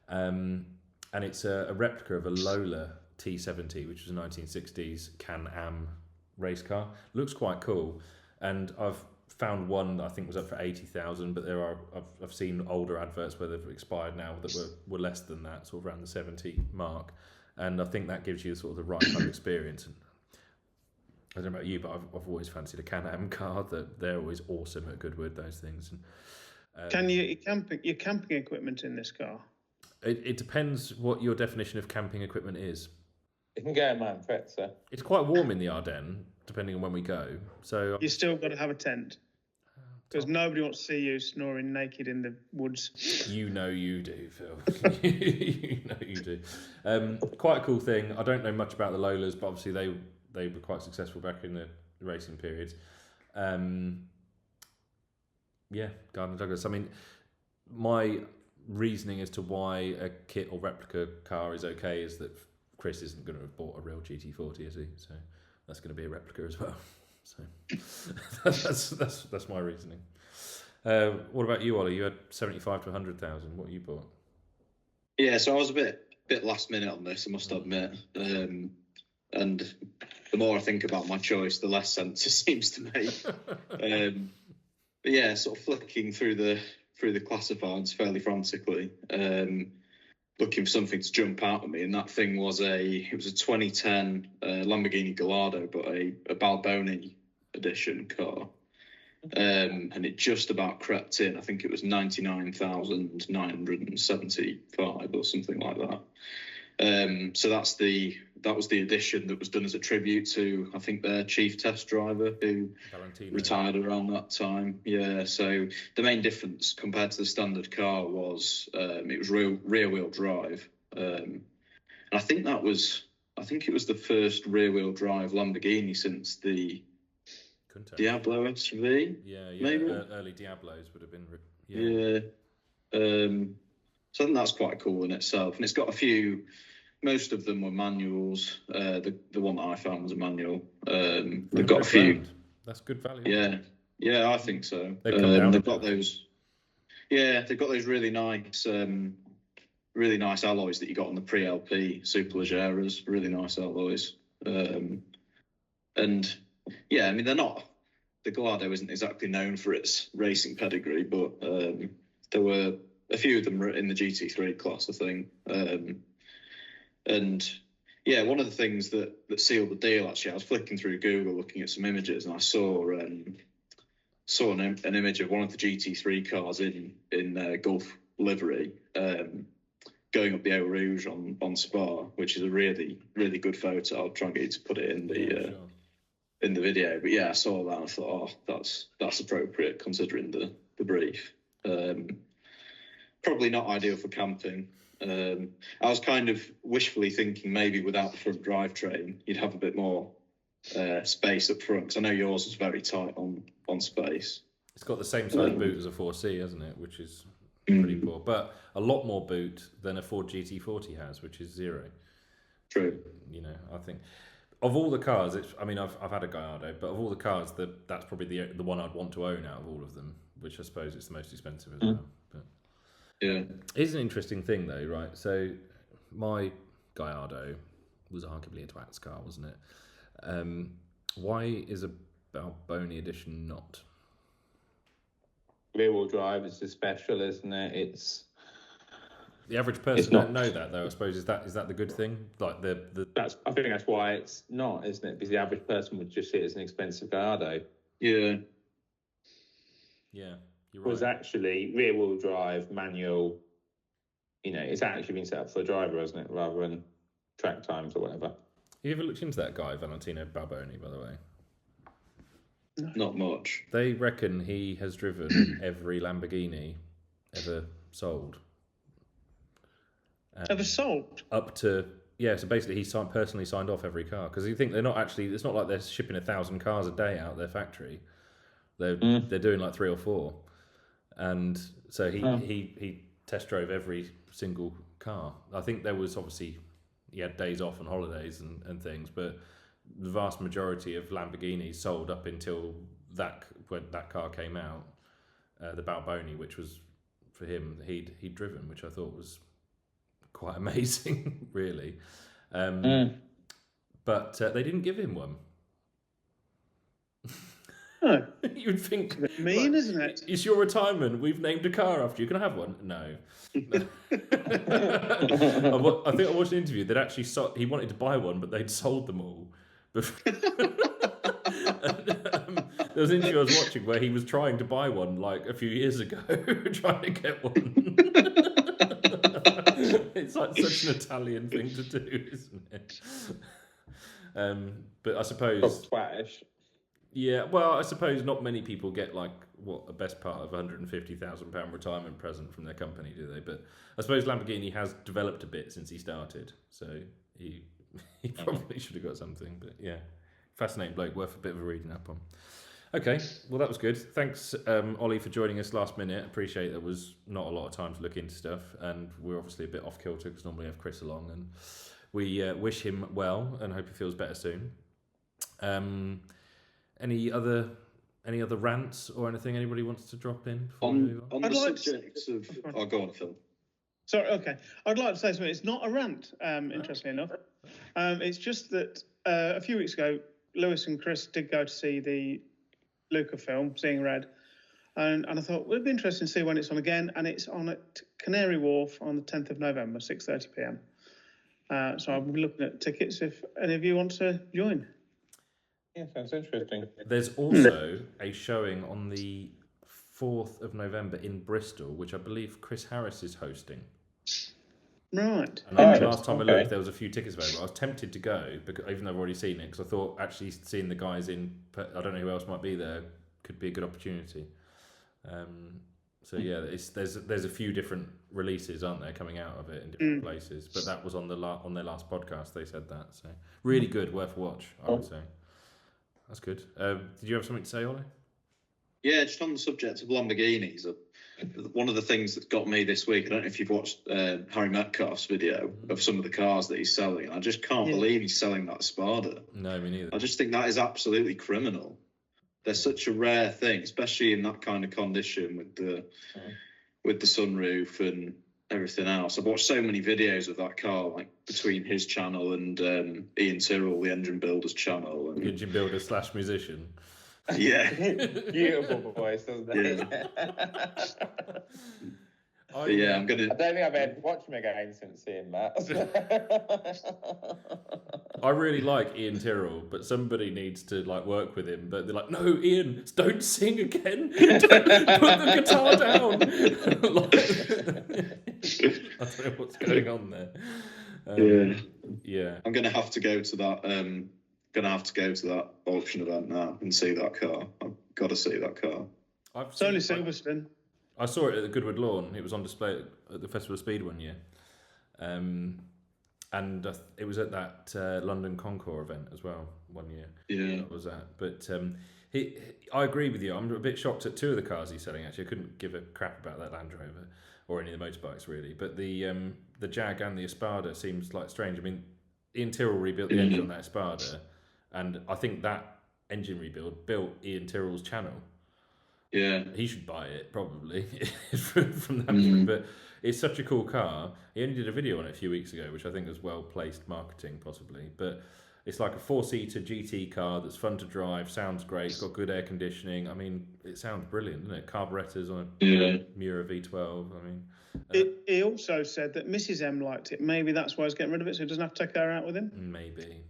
Speaker 1: And it's a replica of a Lola T70, which was a 1960s Can-Am race car. Looks quite cool, and I've found one that I think was up for 80,000, but I've seen older adverts where they've expired now that were less than that, sort of around the 70 mark, and I think that gives you sort of the right kind of experience. And I don't know about you, but I've always fancied a Can-Am car. That they're always awesome at Goodwood, those things. And,
Speaker 2: Can you your camping equipment in this car?
Speaker 1: It depends what your definition of camping equipment is.
Speaker 3: It can go in my Impreza.
Speaker 1: It's quite warm in the Ardennes, depending on when we go. So
Speaker 2: you still got to have a tent because nobody wants to see you snoring naked in the woods.
Speaker 1: You know you do, Phil. You know you do. Quite a cool thing. I don't know much about the Lolas, but obviously they were quite successful back in the racing periods. Gardner Douglas. I mean, my reasoning as to why a kit or replica car is okay is that Chris isn't going to have bought a real GT40, is he? So that's going to be a replica as well. So that's my reasoning. What about you, Ollie? You had 75 to 100,000. What you bought?
Speaker 4: Yeah, so I was a bit last minute on this, I must admit. And the more I think about my choice, the less sense it seems to make. But yeah, sort of flicking through the classifieds fairly frantically, looking for something to jump out at me, and that thing was a 2010 Lamborghini Gallardo, but a Balboni edition car. And it just about crept in. I think it was 99,975 or something like that. So that was the edition that was done as a tribute to, I think, their chief test driver who
Speaker 1: Valentino.
Speaker 4: Retired around that time. Yeah. So the main difference compared to the standard car was it was rear wheel drive, and I think it was the first rear wheel drive Lamborghini since the Diablo SV.
Speaker 1: Yeah.
Speaker 4: Maybe
Speaker 1: early Diablos would have been.
Speaker 4: Yeah. So I think that's quite cool in itself, and it's got a few. Most of them were manuals. The one that I found was a manual. They've got a few.
Speaker 1: Brand. That's good value.
Speaker 4: Yeah, I think so.
Speaker 1: They've
Speaker 4: got those. Yeah, they've got those really nice alloys that you got on the pre-LP Superleggeras. Really nice alloys. And yeah, I mean the Gallardo isn't exactly known for its racing pedigree, but there were a few of them in the GT3 class, I think. And yeah, one of the things that sealed the deal, actually, I was flicking through Google looking at some images, and I saw an image of one of the GT3 cars in Gulf livery going up the Eau Rouge on Spa, which is a really, really good photo. I'll try and get you to put it in in the video. But yeah, I saw that and I thought, that's appropriate considering the brief. Probably not ideal for camping. I was kind of wishfully thinking maybe without the front drivetrain, you'd have a bit more space up front, because I know yours was very tight on space.
Speaker 1: It's got the same size boot as a 4C, hasn't it? Which is pretty poor, but a lot more boot than a Ford GT40 has, which is 0.
Speaker 4: True.
Speaker 1: You know, I think of all the cars, I've had a Gallardo, but of all the cars, that's probably the one I'd want to own out of all of them, which I suppose it's the most expensive as well. But
Speaker 4: yeah,
Speaker 1: it's an interesting thing though, right? So my Gallardo was arguably a twat's car, wasn't it? Why is a Balboni edition not?
Speaker 3: Rear wheel drive is special, isn't it? It's
Speaker 1: the average person don't know that though. I suppose is that the good thing? Like I
Speaker 3: think that's why it's not, isn't it? Because the average person would just see it as an expensive Gallardo.
Speaker 4: Yeah,
Speaker 1: you're right.
Speaker 3: Was actually rear wheel drive manual. You know, it's actually been set up for a driver, hasn't it, rather than track times or whatever.
Speaker 1: You ever looked into that guy, Valentino Balboni, by the way?
Speaker 4: Not much.
Speaker 1: They reckon he has driven every Lamborghini ever sold.
Speaker 2: Ever sold?
Speaker 1: Up to, yeah, so basically he personally signed off every car, because you think they're not actually, it's not like they're shipping 1,000 cars a day out their factory. They're doing like 3 or 4. And so he test drove every single car. I think there was obviously, he had days off and holidays and things, but the vast majority of Lamborghinis sold up until when that car came out, the Balboni, which was for him, he'd driven, which I thought was quite amazing, really. But they didn't give him one.
Speaker 2: No.
Speaker 1: You'd think,
Speaker 2: it's a bit mean, isn't it?
Speaker 1: It's your retirement. We've named a car after you. Can I have one? No. I think I watched an interview that actually he wanted to buy one, but they'd sold them all. There was an interview I was watching where he was trying to buy one like a few years ago, trying to get one. It's like such an Italian thing to do, isn't it? But I suppose
Speaker 3: twatish.
Speaker 1: Yeah, well, I suppose not many people get like a best part of £150,000 retirement present from their company, do they? But I suppose Lamborghini has developed a bit since he started, so he probably should have got something. But yeah, fascinating bloke, worth a bit of a reading up on. Okay, well that was good. Thanks, Ollie, for joining us last minute. Appreciate there was not a lot of time to look into stuff, and we're obviously a bit off kilter because normally we have Chris along, and we wish him well and hope he feels better soon. Any other rants or anything anybody wants to drop in before we move on?
Speaker 4: On the subject of... Oh, go on, Phil.
Speaker 2: Sorry, okay. I'd like to say something. It's not a rant, interestingly enough. It's just that a few weeks ago, Lewis and Chris did go to see the Luca film, Seeing Red. And I thought, well, it'd be interesting to see when it's on again. And it's on at Canary Wharf on the 10th of November, 6:30 p.m. So I'll be looking at tickets if any of you want to join.
Speaker 3: Yeah, sounds interesting.
Speaker 1: There's also a showing on the 4th of November in Bristol, which I believe Chris Harris is hosting.
Speaker 2: Right.
Speaker 1: And last time I looked, there was a few tickets available. I was tempted to go, because, even though I've already seen it, because I thought actually seeing the guys in, I don't know who else might be there, could be a good opportunity. So yeah, there's a few different releases, aren't there, coming out of it in different places. But that was on their last podcast. They said that, so really good, worth a watch, I would say. That's good. Did you have something to say, Ollie?
Speaker 4: Yeah, just on the subject of Lamborghinis, one of the things that got me this week, I don't know if you've watched Harry Metcalf's video of some of the cars that he's selling. I just can't believe he's selling that Spada.
Speaker 1: No, me neither.
Speaker 4: I just think that is absolutely criminal. They're such a rare thing, especially in that kind of condition with the sunroof and everything else. I've watched so many videos of that car, like between his channel and Ian Tyrrell, the engine builder's channel. And...
Speaker 1: Engine builder / musician.
Speaker 4: Yeah.
Speaker 3: Beautiful voice, doesn't it?
Speaker 4: Yeah. I'm gonna.
Speaker 3: I don't think I've ever watched him again since seeing that.
Speaker 1: I really like Ian Tyrrell, but somebody needs to work with him. But they're like, no, Ian, don't sing again. Don't put the guitar down. I don't know what's going on there. Yeah.
Speaker 4: I'm gonna have to go to that. Auction event now and see that car. I've got to see that car.
Speaker 2: It's only Silverstone.
Speaker 1: I saw it at the Goodwood Lawn. It was on display at the Festival of Speed one year. And it was at that London Concours event as well one year.
Speaker 4: Yeah.
Speaker 1: That was that. But I agree with you. I'm a bit shocked at two of the cars he's selling, actually. I couldn't give a crap about that Land Rover or any of the motorbikes, really. But the Jag and the Espada seems strange. I mean, Ian Tyrrell rebuilt the engine on that Espada, and I think that engine rebuild built Ian Tyrrell's channel.
Speaker 4: Yeah,
Speaker 1: he should buy it probably from that. But it's such a cool car. He only did a video on it a few weeks ago, which I think was well placed marketing, possibly. But it's like a 4-seater GT car that's fun to drive, sounds great, it's got good air conditioning. I mean, it sounds brilliant, doesn't it? Carburetors on a Miura V12. I mean,
Speaker 2: he also said that Mrs. M liked it. Maybe that's why he's getting rid of it, so he doesn't have to take her out with him.
Speaker 1: Maybe.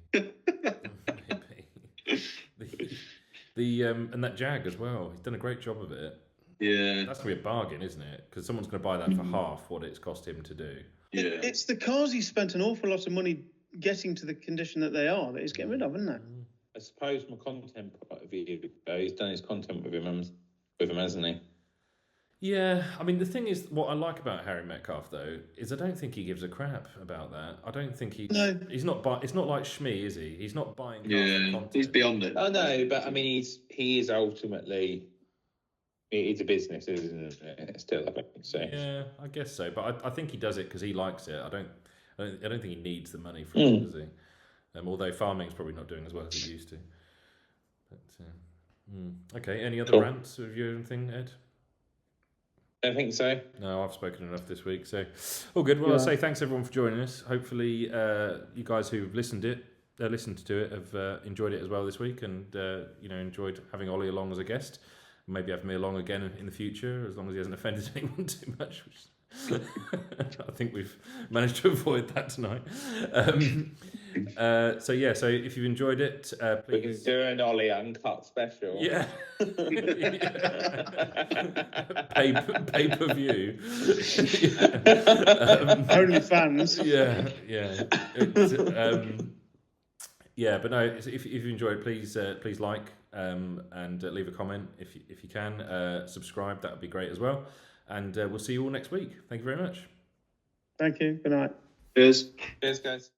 Speaker 1: And that Jag as well. He's done a great job of it.
Speaker 4: Yeah,
Speaker 1: that's gonna be a bargain, isn't it? Because someone's gonna buy that for half what it's cost him to do.
Speaker 4: Yeah,
Speaker 2: it's the cars he spent an awful lot of money getting to the condition that they are that he's getting rid of, isn't it?
Speaker 3: I suppose from a content point of view, he's done his content with him, hasn't he?
Speaker 1: Yeah, I mean, the thing is, what I like about Harry Metcalf, though, is I don't think he gives a crap about that. I don't think he's not it's not like Shmee, is he? He's not buying cars for content.
Speaker 4: He's beyond it.
Speaker 3: Oh, no, but I mean, he is ultimately, it's a business, isn't it? Still, I think so.
Speaker 1: Yeah, I guess so. But I think he does it because he likes it. I don't think he needs the money from it, does he? Although farming's probably not doing as well as it used to. But, okay, any other rants of you or anything, Ed?
Speaker 3: I don't think so.
Speaker 1: No, I've spoken enough this week. So, all good. Well, I'll say thanks everyone for joining us. Hopefully, you guys who've listened to it have enjoyed it as well this week, and enjoyed having Ollie along as a guest. Maybe have me along again in the future, as long as he hasn't offended anyone too much. Which I think we've managed to avoid that tonight. So if you've enjoyed it, please...
Speaker 3: We can do an Ollie uncut special.
Speaker 1: Yeah. Pay per view.
Speaker 2: Only fans.
Speaker 1: Yeah. But no, if you enjoyed, please like and leave a comment if you can. Subscribe, that would be great as well. And we'll see you all next week. Thank you very much.
Speaker 2: Thank you. Good night.
Speaker 4: Cheers.
Speaker 3: Cheers, guys.